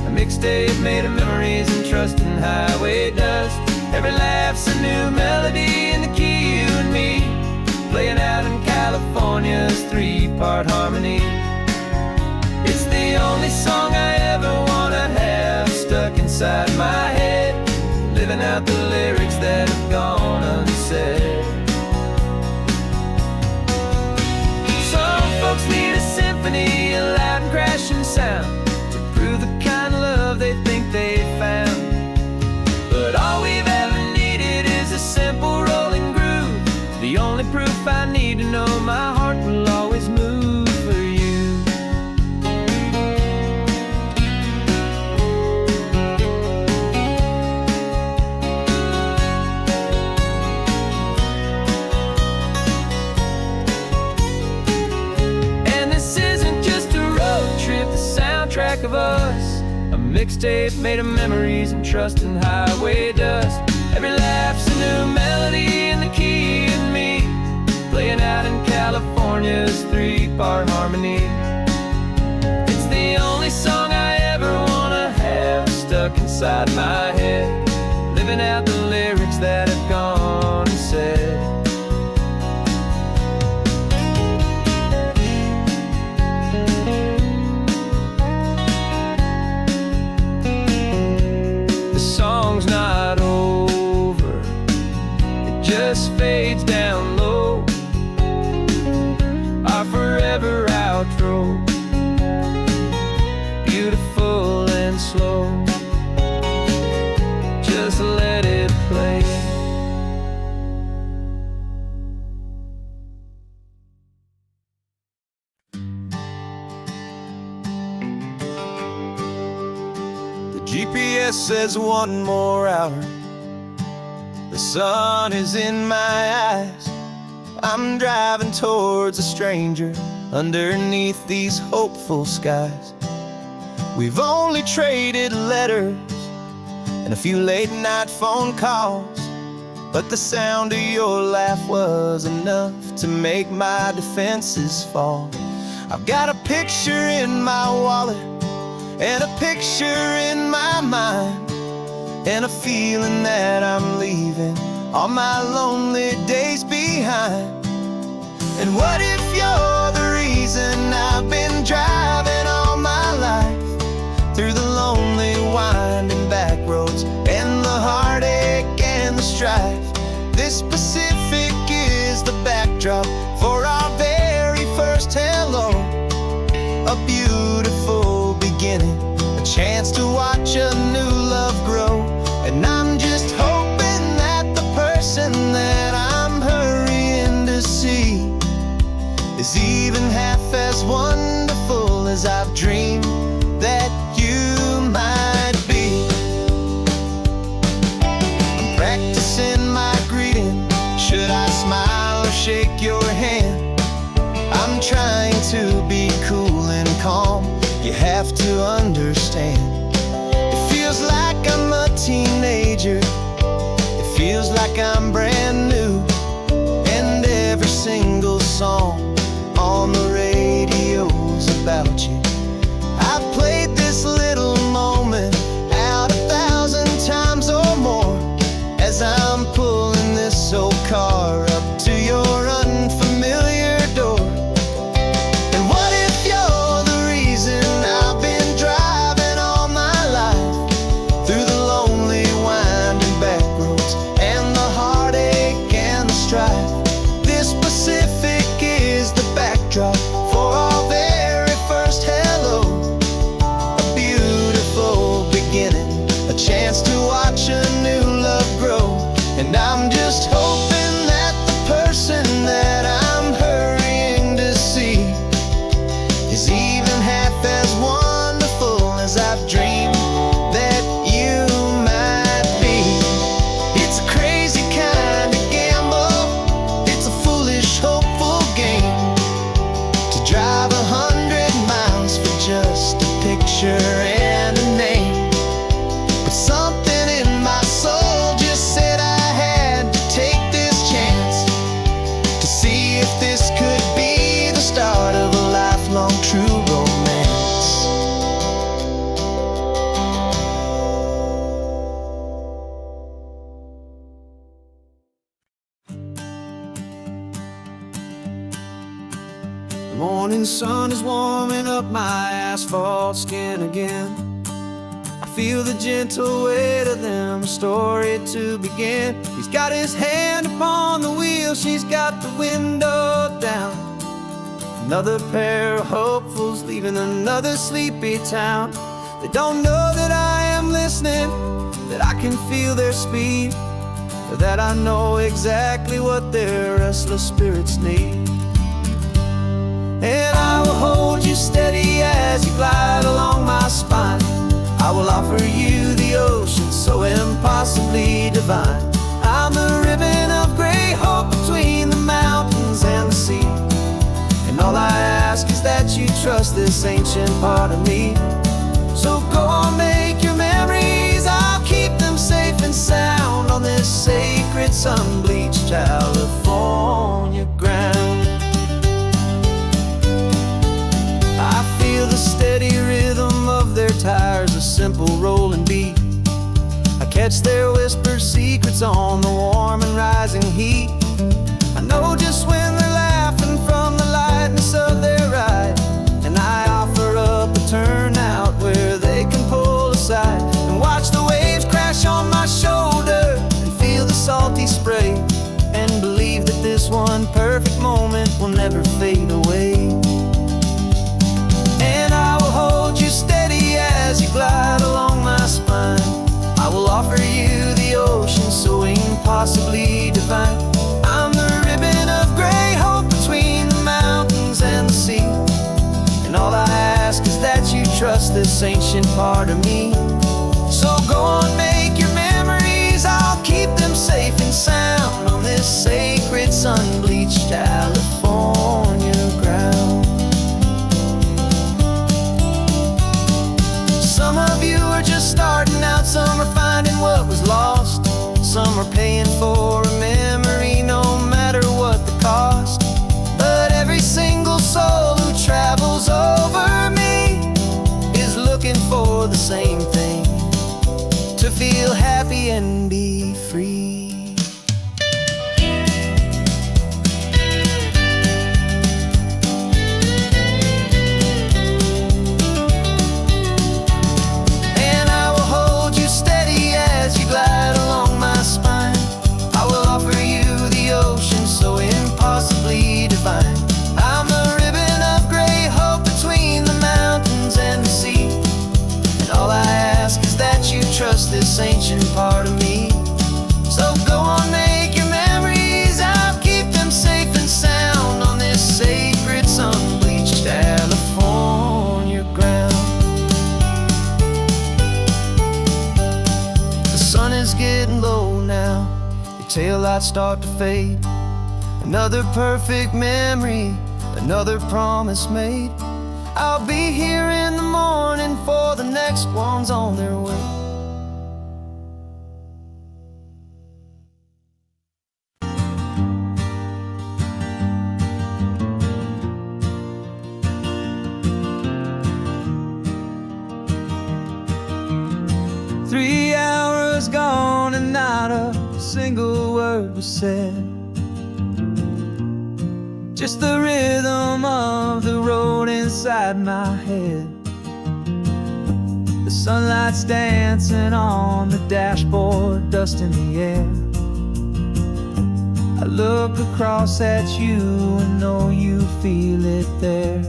A mixtape made of memories and trust in highway dust. Every laugh's a new melody in the key, you and me, playing out in California's three-part harmony. It's the only song I ever wanna have stuck inside my head, living out the lyrics that have gone unsaid. Some folks need a symphony, a loud and crashing sound, to prove the kind of love they think they found. But all we've ever needed is a simple rolling groove, the only proof I need to know my heart will always move for you. And this isn't just a road trip, the soundtrack of us. A mixtape made of memories and trust in highway dust. Every laugh's a new melody in the key, you and me, playing out in California's three-part harmony. It's the only song I ever wanna have stuck inside my head, living out the lyrics that have gone unsaid. The song's not over, it just fades down low, our forever outro, beautiful and slow. Just let it play. The GPS says one more hour, the sun is in my eyes. I'm driving towards a stranger underneath these hopeful skies. We've only traded letters and a few late night phone calls, but the sound of your laugh was enough to make my defenses fall. I've got a picture in my wallet and a picture in my mind, and a feeling that I'm leaving all my lonely days behind. And what if you're the reason I've been driving all my life, through the lonely winding back roads and the heartache and the strife? This Pacific is the backdrop for our very first hello, a beautiful beginning, a chance to watch a new love grow. And I'm just hoping that the person that I'm hurrying to see is even half as wonderful as I've dreamed that you might be. I'm practicing my greeting, should I smile or shake your hand? I'm trying to be cool and calm, you have to understand. It feels like I'm a teenager, it feels like I'm brand new. And every single song on the radio's about you. I've played this little moment out 1,000 times or more as I'm pulling this old car up to your unfamiliar door. And what if you're the reason I've been driving all my life through the lonely winding back roads and the heartache and the strife? This Pacific is the backdrop for our very first hello. A beautiful beginning, a chance to watch a new love grow. And I'm just hoping that the person that I'm hurrying to see is even half as wonderful as I've dreamed that you might be. It's a crazy kind of gamble, it's a foolish, hopeful game to drive 100 miles for just a picture and a name. But something in my soul just said I had to take this chance to see if this could be the start of a lifelong true romance. The morning sun is warming up my asphalt skin again. I feel the gentle weight of them, a story to begin. He's got his hand upon the wheel, she's got the window down. Another pair of hopefuls leaving another sleepy town. They don't know that I am listening, that I can feel their speed, or that I know exactly what their restless spirits need. And I will hold you steady as you glide along my spine. I will offer you the ocean so impossibly divine. I'm the ribbon of gray hope between the mountains and the sea. And all I ask is that you trust this ancient part of me. So go on, make your memories, I'll keep them safe and sound on this sacred sun-bleached California ground. I feel the steady rhythm of their tires, a simple rolling beat. I catch their whispered secrets on the warm and rising heat. I know just when they're laughing from the lightness of their ride, and I offer up a turnout where they can pull aside and watch the waves crash on my shoulder and feel the salty spray, and believe that this one perfect moment will never fade away. And I will hold you steady as you glide along my spine. I will offer you the ocean so impossibly divine. I'm the ribbon of gray hope between the mountains and the sea. And all I ask is that you trust this ancient part of me. So go on, make your memories, I'll keep them safe and sound on this sacred sun-bleached California ground. Some of you are just starting out, some are finding what was lost, some are paying for a memory no matter what the cost. But every single soul who travels over me is looking for the same thing, to feel happy and be free. Glide along my spine. I will offer you the ocean so impossibly divine. I'm the ribbon of gray hope between the mountains and the sea. And all I ask is that you trust this ancient part of me. So go on, make your memories, I'll keep them safe and sound on this sacred sun-bleached California ground. Sun is getting low now, your taillights start to fade. Another perfect memory, another promise made. I'll be here in the morning for the next ones on their way. 3 hours gone and not a single word was said. Just the rhythm of the road inside my head. The sunlight's dancing on the dashboard, dust in the air. I look across at you and know you feel it there.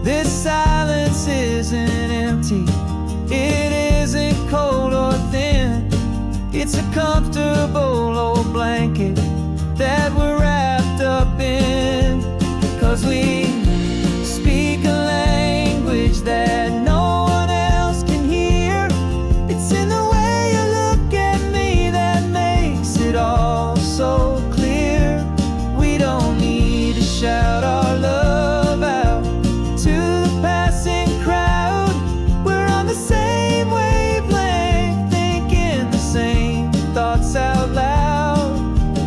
This silence isn't empty, it isn't cold or thin. It's a comfortable old blanket that we're wrapped up in. 'Cause we speak a language that no one else can hear. It's in the way you look at me that makes it all so clear. We don't need to shout our love out to the passing crowd. We're on the same wavelength, thinking the same thoughts out loud.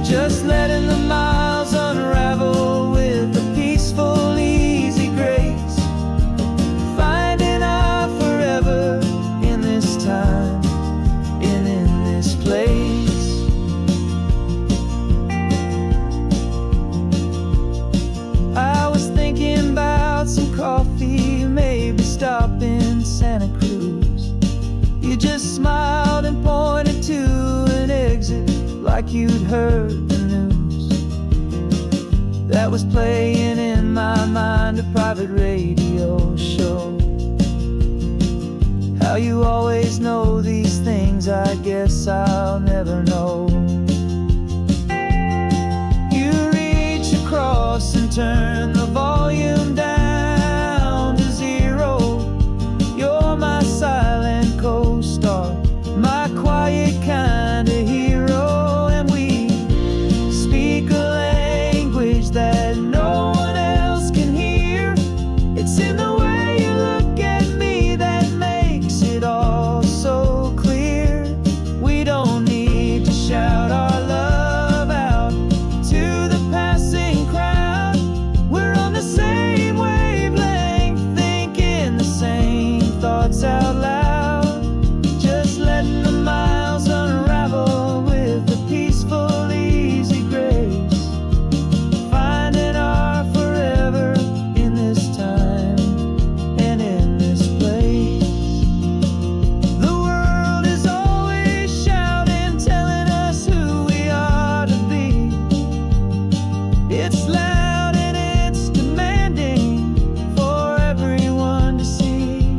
Just letting the miles unravel with a peaceful, easy grace. Finding our forever in this time and in this place. I was thinking about some coffee, maybe stop in Santa Cruz. You just smiled and pointed to an exit like you'd heard the news. That was playing in my mind, a private radio show. How you always know these things, I guess I'll never know. You reach across and turn the volume down to 0. You're my silent co-star, my quiet kind of hero. And we speak a language that no one else can hear. It's in the way you look at me that makes it all so clear. We don't need to shout our love out to the passing crowd. We're on the same wavelength, thinking the same thoughts out loud. Just letting the miles unravel with a peaceful, easy grace. Finding our forever in this time and in this place. The world is always shouting, telling us who we are to be. It's loud and it's demanding for everyone to see.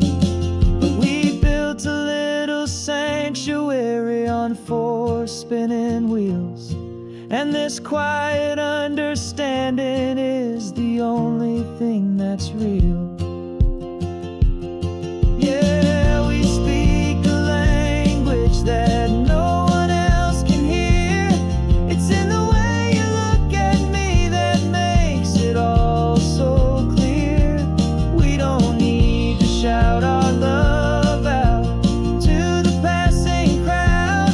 But we built a little sanctuary on 4 spinning wheels, and this quiet understanding is the only thing that's real. Yeah, we speak a language that no one else can hear. It's in the way you look at me that makes it all so clear. We don't need to shout our love out to the passing crowd.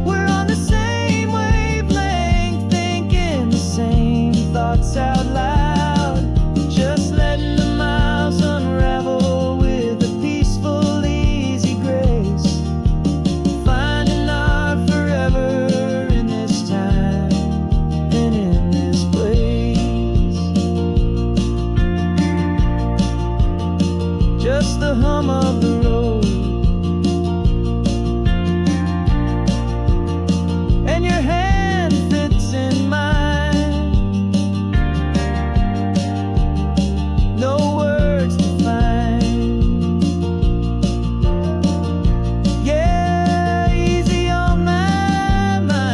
We're on the same wavelength, thinking the same thoughts out loud. Just letting the miles unravel with a peaceful, easy grace. Finding our forever in this time and in this place. Just the hum of the road and your hand fits in mine. No words to find. Yeah, easy on my mind.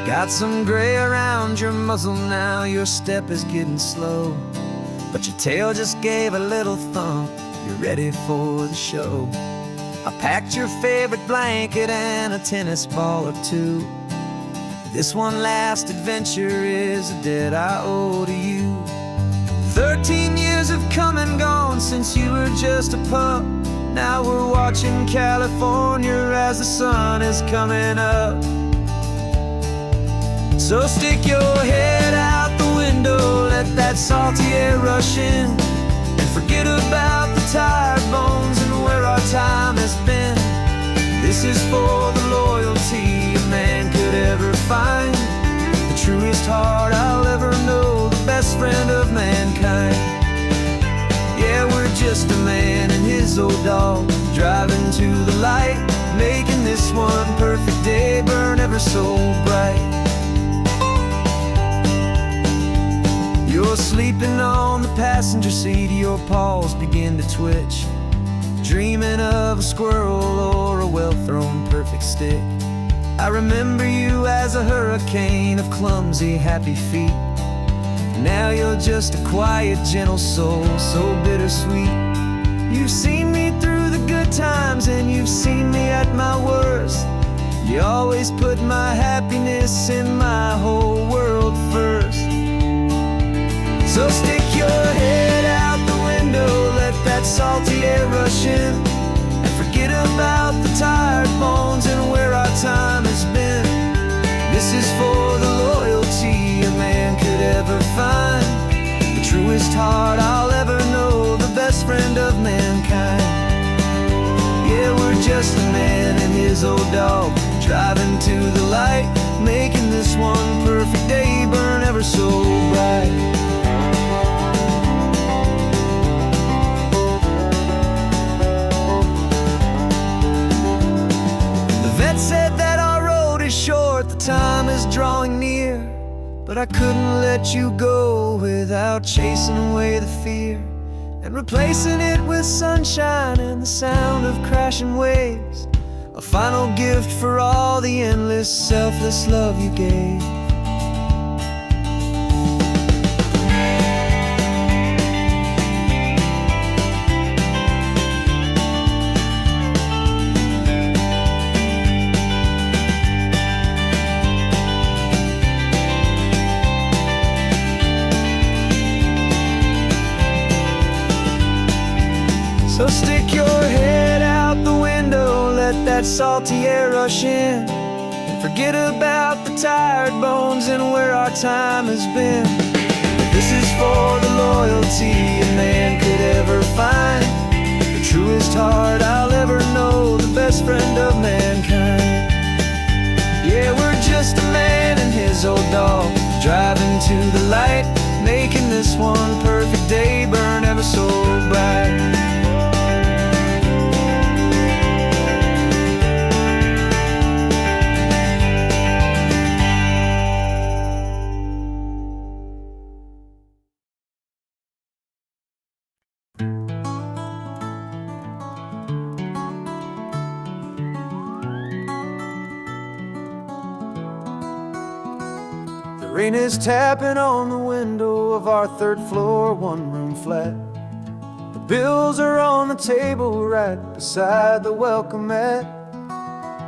Got some gray around your muzzle now, your step is getting slow, but your tail just gave a little thump, you're ready for the show. I packed your favorite blanket and a tennis ball or two. This one last adventure is a debt I owe to you. 13 years have come and gone since you were just a pup. Now we're watching California as the sun is coming up. So stick your head out the window, let that salty air rush in, and forget about the tired bones and where our time has been. This is for the loyalty a man could ever find, the truest heart I'll ever know, the best friend of mankind. Yeah, we're just a man and his old dog, driving to the light, making this one perfect day burn ever so bright. You're sleeping on the passenger seat, your paws begin to twitch, dreaming of a squirrel or a well-thrown perfect stick. I remember you as a hurricane of clumsy, happy feet. Now you're just a quiet, gentle soul, so bittersweet. You've seen me through the good times and you've seen me at my worst. You always put my happiness in my whole world first. So stick your head out the window, let that salty air rush in, and forget about the tired bones and where our time has been. This is for the loyalty a man could ever find, the truest heart I'll ever know, the best friend of mankind. Yeah, we're just a man and his old dog, driving to the light, making this one perfect day burn ever so bright. Said that our road is short, the time is drawing near, but I couldn't let you go without chasing away the fear and replacing it with sunshine and the sound of crashing waves, a final gift for all the endless, selfless love you gave. So stick your head out the window, let that salty air rush in, and forget about the tired bones and where our time has been. This is for the loyalty a man could ever find, the truest heart I'll ever know, the best friend of mankind. Yeah, we're just a man and his old dog, driving to the light, making this one perfect day burn ever so bright. Rain is tapping on the window of our third floor, one-room flat. The bills are on the table right beside the welcome mat.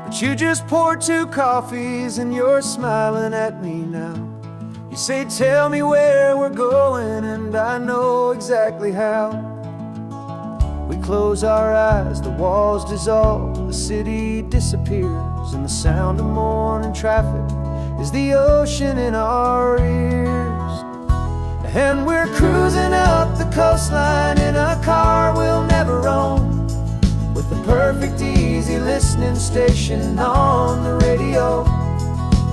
But you just poured 2 coffees and you're smiling at me now. You say, tell me where we're going, and I know exactly how. We close our eyes, the walls dissolve, the city disappears, and the sound of morning traffic is the ocean in our ears. And we're cruising up the coastline in a car we'll never own, with the perfect easy listening station on the radio.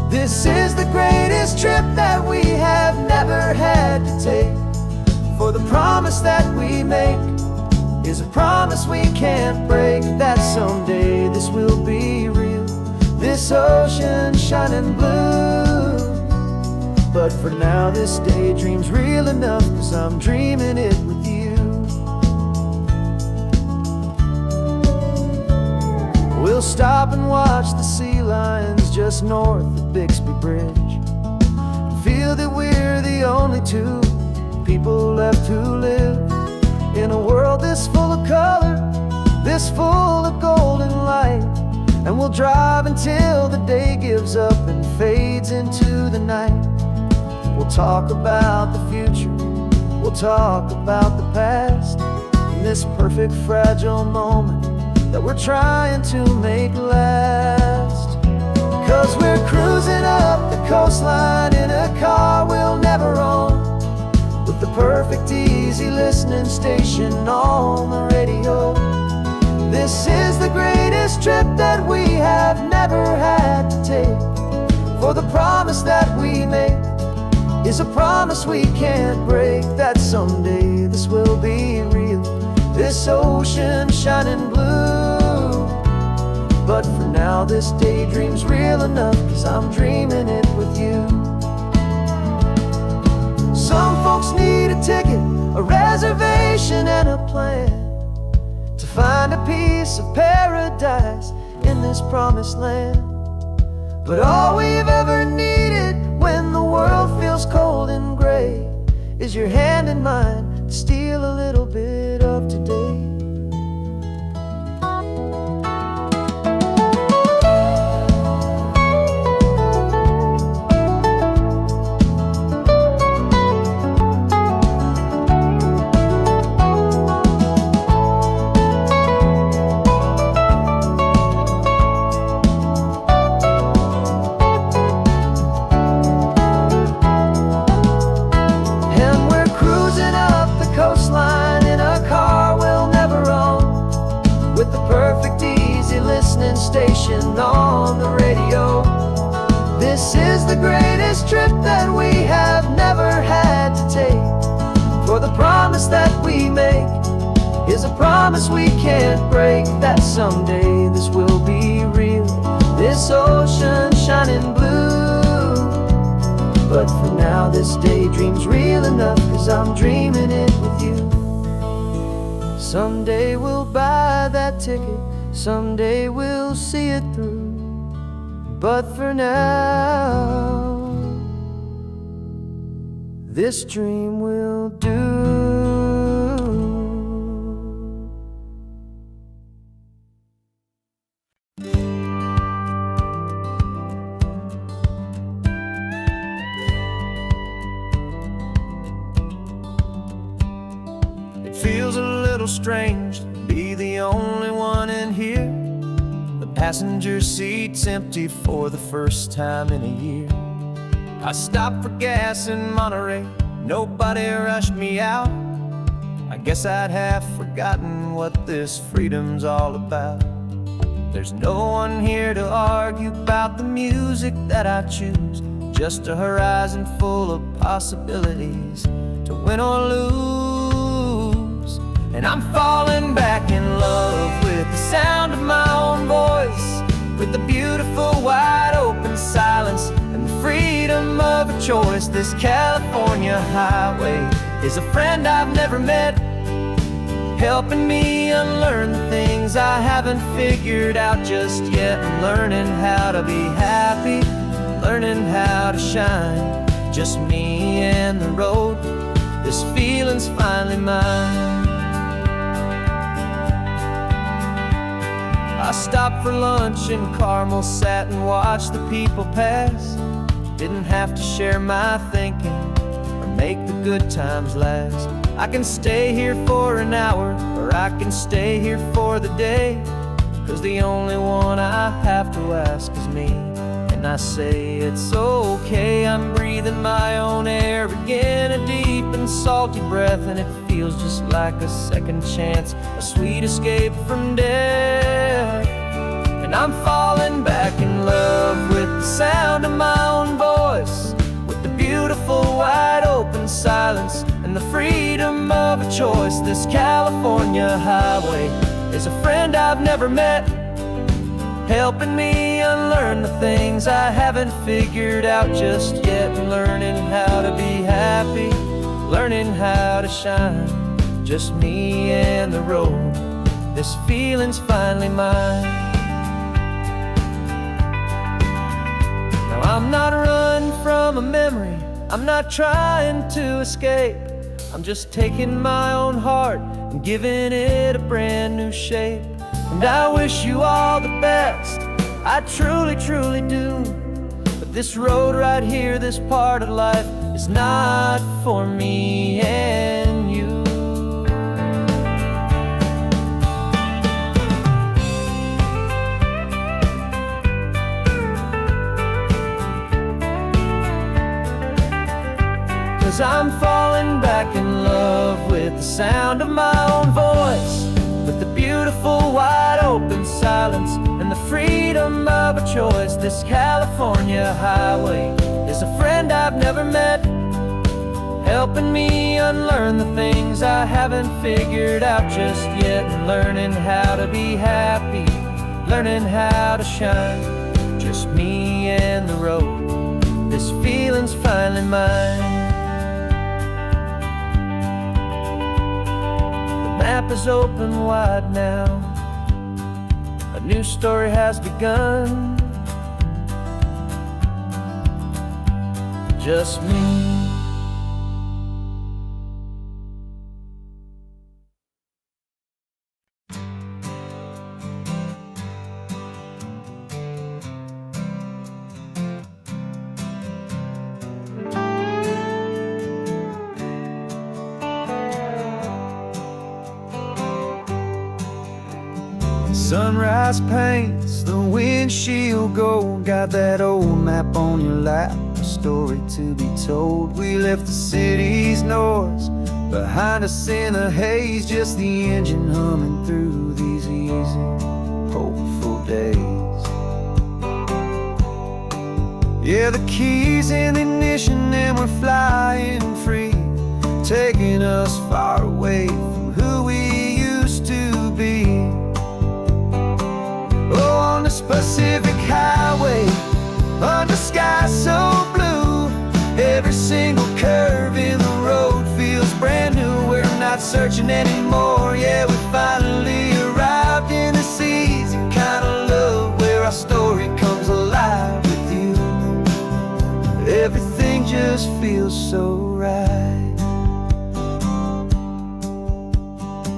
This is the greatest trip that we have never had to take, for the promise that we make is a promise we can't break, that someday this will be real, this ocean shining blue. But for now this daydream's real enough, 'cause I'm dreaming it with you. We'll stop and watch the sea lions just north of Bixby Bridge, and feel that we're the only 2 people left who live in a world this full of color, this full of golden light. And we'll we'll drive until the day gives up and fades into the night. We'll talk about the future, we'll talk about the past, in this perfect fragile moment that we're trying to make last. 'Cause we're cruising up the coastline in a car we'll never own, with the perfect easy listening station on the radio. This is the greatest trip that we have never had to take, for the promise that we make is a promise we can't break, that someday this will be real, this ocean shining blue. But for now this daydream's real enough, 'cause I'm dreaming it with you. Some folks need a ticket, a reservation and a plan to find a piece of paradise in this promised land. But all we've ever needed when the world feels cold and gray is your hand in mine to steal a little bit of today. Station on the radio. This is the greatest trip that we have never had to take, for the promise that we make is a promise we can't break, that someday this will be real, this ocean shining blue. But for now this daydream's real enough, 'cause I'm dreaming it with you. Someday we'll buy that ticket, someday we'll see it through, but for now this dream will do. It feels a little strange to be the only one in here. The passenger seat's empty for the first time in a year. I stopped for gas in Monterey, nobody rushed me out. I guess I'd have forgotten what this freedom's all about. There's no one here to argue about the music that I choose, just a horizon full of possibilities to win or lose. And I'm falling back in love with the sound of my own voice, with the beautiful wide open silence and the freedom of a choice. This California highway is a friend I've never met, helping me unlearn the things I haven't figured out just yet. I'm learning how to be happy, learning how to shine, just me and the road. This feeling's finally mine. I stopped for lunch in Carmel, sat and watched the people pass. Didn't have to share my thinking or make the good times last. I can stay here for an hour, or I can stay here for the day, 'cause the only one I have to ask is me. And I say it's okay, I'm breathing my own air again, a deep and salty breath, and it feels just like a second chance, a sweet escape from death. And I'm falling back in love with the sound of my own voice, with the beautiful wide open silence and the freedom of a choice. This California highway is a friend I've never met, helping me unlearn the things I haven't figured out just yet. Learning how to be happy, learning how to shine, just me and the road. This feeling's finally mine. Now I'm not running from a memory, I'm not trying to escape. I'm just taking my own heart and giving it a brand new shape. And I wish you all the best, I truly, truly do. But this road right here, this part of life, is not for me and you. Cause I'm falling back in love with the sound of my own voice, with the beautiful wide open silence and the freedom of a choice. This California highway is a friend I've never met, helping me unlearn the things I haven't figured out just yet, and learning how to be happy, learning how to shine. Just me and the road, this feeling's finally mine. The map is open wide now, a new story has begun. Just me. Sunrise paints the windshield gold. Got that old map on your lap, a story to be told. We left the city's noise behind us in the haze, just the engine humming through these easy, hopeful days. Yeah, the keys in the ignition and we're flying free, taking us far away from who we used to be. Oh, on this Pacific highway, under sky so blue, every single curve in the road feels brand new. We're not searching anymore, yeah, we finally arrived in this easy kind of love, where our story comes alive with you. Everything just feels so right.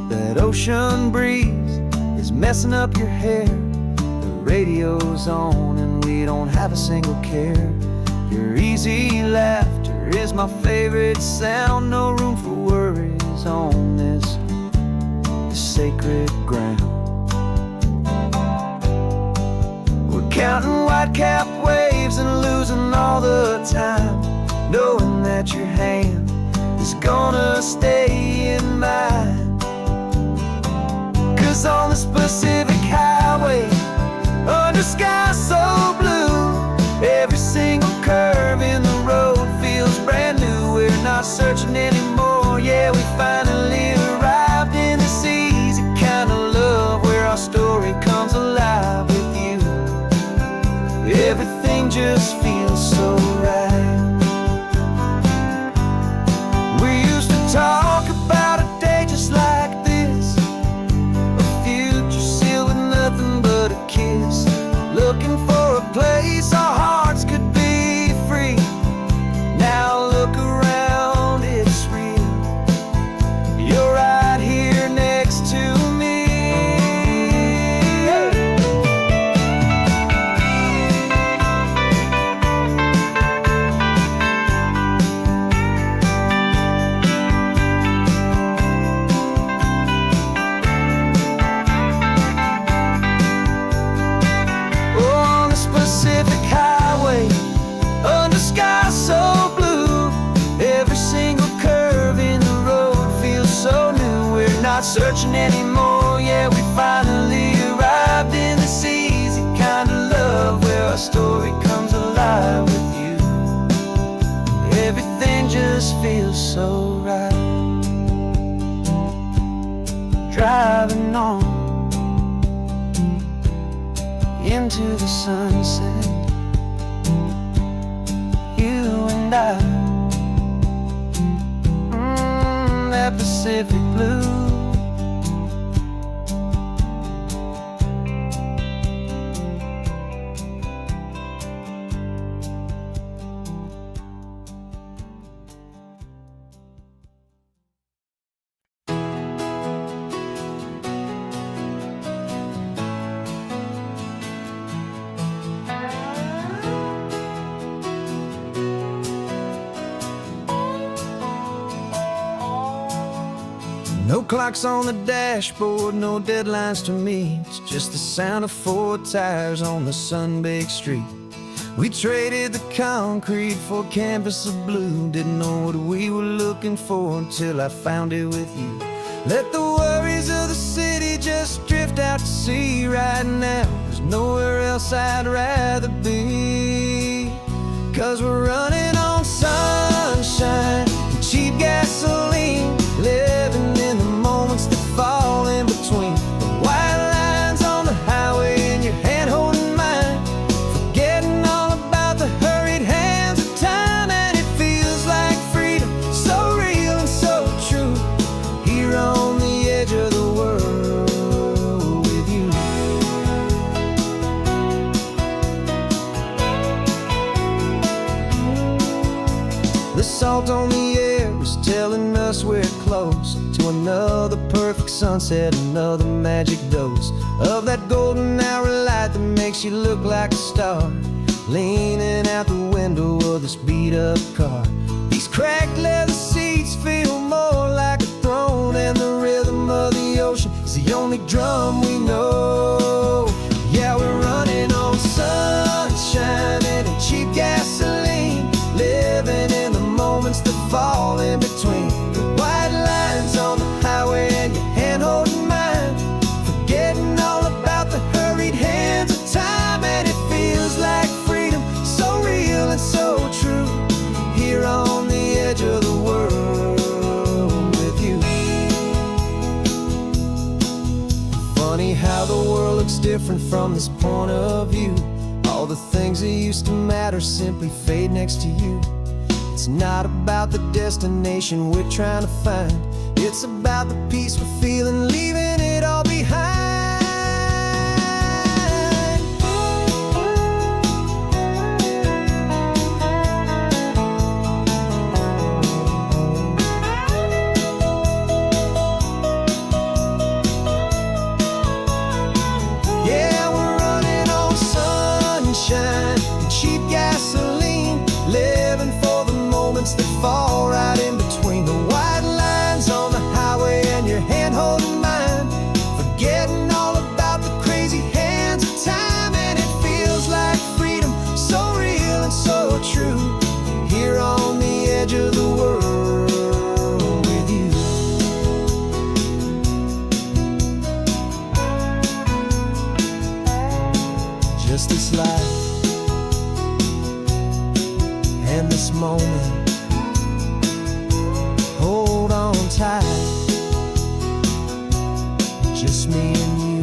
That ocean breeze is messing up your hair, radio's on and we don't have a single care. Your easy laughter is my favorite sound. No room for worries on this sacred ground. We're counting white-capped waves and losing all the time, knowing that your hand is gonna stay in mine. Cause on this Pacific highway, under sky so blue, every single curve in the road feels brand new. We're not searching anymore, yeah, we finally arrived in this easy kind of love, where our story comes alive with you. Everything just feels so right. We used to talk about a day just like this, a future sealed with nothing but a kiss, looking for a place our hearts could be free. Now look around, it's real. You're right here next to me. Pacific highway, under sky so blue, every single curve in the road feels so new. We're not searching anymore, yeah, we finally arrived in this easy kind of love, where our story comes alive with you. Everything just feels so right. Driving on into the sunset, you and I, that Pacific blue. No clocks on the dashboard, no deadlines to meet. It's just the sound of 4 tires on the sun-baked street. We traded the concrete for a canvas of blue. Didn't know what we were looking for until I found it with you. Let the worries of the city just drift out to sea right now. There's nowhere else I'd rather be. 'Cause we're running on sunshine and cheap gasoline, living in the moments that fall in between. The white lines on the highway and your hand holding mine, forgetting all about the hurried hands of time. And it feels like freedom, so real and so true, here on the edge of the world with you. The salt on the air is telling us we're close to another perfect sunset, another magic dose of that golden hour light that makes you look like a star, leaning out the window of this beat-up car. These cracked leather seats feel more like a throne, and the rhythm of the ocean is the only drum we know. Yeah, we're running on sunshine and a cheap gasoline, living in the moments that fall in between. The white lines on the highway and your hand holding mine, forgetting all about the hurried hands of time. And it feels like freedom, so real and so true, here on the edge of the world with you. Funny how the world looks different from this point of view. All the things that used to matter simply fade next to you. It's not about the destination we're trying to find, it's about the peace we're feeling, leaving it all behind. Yeah, we're running on sunshine and cheap gasoline, living for the moments that fall right in between. The white lines on the highway and your hand holding mine, forgetting all about the crazy hands of time. And it feels like freedom, so real and so true, here on the edge of the world with you. Just this life and this moment, hold on tight, just me and you.